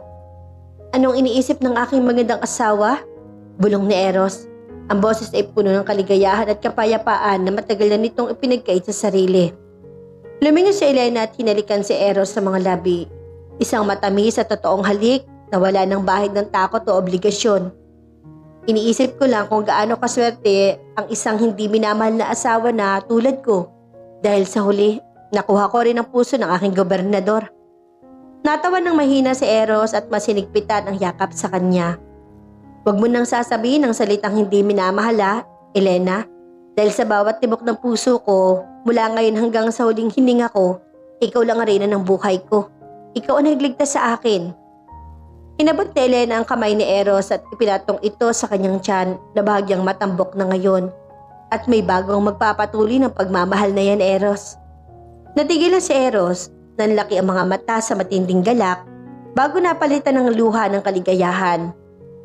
[SPEAKER 1] Anong iniisip ng aking magandang asawa? Bulong ni Eros. Ang boses ay puno ng kaligayahan at kapayapaan na matagal na nitong ipinagkait sa sarili. Lumingon si Elena at hinalikan si Eros sa mga labi. Isang matamis at totoong halik na wala ng bahid ng takot o obligasyon. Iniisip ko lang kung gaano kaswerte ang isang hindi minamahal na asawa na tulad ko. Dahil sa huli, nakuha ko rin ang puso ng aking gobernador. Natawa ng mahina si Eros at masinigpitan ang yakap sa kanya. Huwag mo nang sasabihin ng salitang hindi minamahala, Elena. Dahil sa bawat tibok ng puso ko, mula ngayon hanggang sa huling hininga ko, ikaw lang ang reyna ng buhay ko. Ikaw ang nagligtas sa akin. Inabot ni Elena ang kamay ni Eros at ipinatong ito sa kanyang tiyan na bahagyang matambok na ngayon. At may bagong magpapatuloy ng pagmamahal na yan, Eros. Natigil na si Eros, nanlaki ang mga mata sa matinding galak bago napalitan ng luha ng kaligayahan.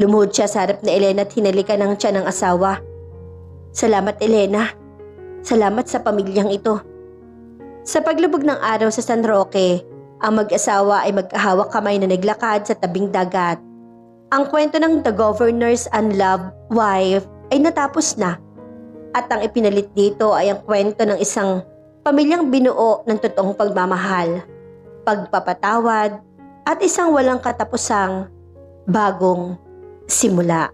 [SPEAKER 1] Lumuhod siya sa harap ni Elena at hinalikan ng tiyan ng asawa. Salamat Elena. Salamat sa pamilyang ito. Sa paglubog ng araw sa San Roque, ang mag-asawa ay magkahawak kamay na naglakad sa tabing dagat. Ang kwento ng The Governor's Unloved Wife ay natapos na. At ang ipinalit dito ay ang kwento ng isang pamilyang binuo ng totoong pagmamahal, pagpapatawad, at isang walang katapusang bagong simula.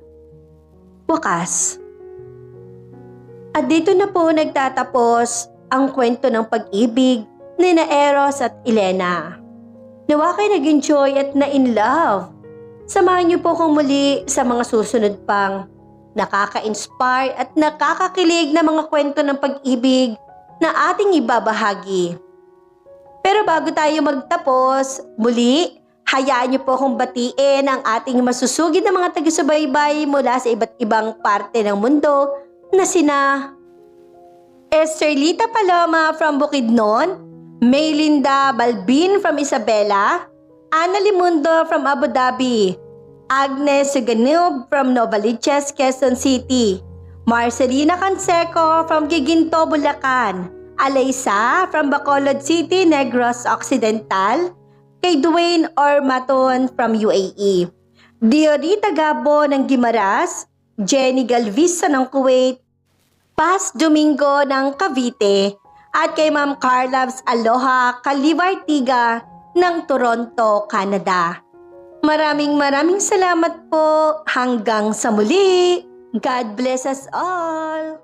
[SPEAKER 1] Wakas. At dito na po nagtatapos ang kwento ng pag-ibig ni Eros at Elena. Nawa kayo nag-enjoy at na-in-love. Samahan niyo po kong muli sa mga susunod pang nakaka-inspire at nakakakilig na mga kwento ng pag-ibig na ating ibabahagi. Pero bago tayo magtapos, muli, hayaan niyo po akong batiin ang ating masusugid na mga taga-subaybay mula sa iba't ibang parte ng mundo na sina Esterlita Paloma from Bukidnon, Maylinda Balbin from Isabela, Ana Limundo from Abu Dhabi, Agnes Suganub from Novaliches, Quezon City, Marcelina Canseco from Giginto, Bulacan, Alaysa from Bacolod City, Negros Occidental, kay Dwayne Ormaton from UAE, Diorita Gabo ng Guimaras, Jenny Galvisa ng Kuwait, Paz Domingo ng Cavite, at kay Ma'am Carlavs Aloha Calibartiga ng Toronto, Canada. Maraming salamat po. Hanggang sa muli. God bless us all.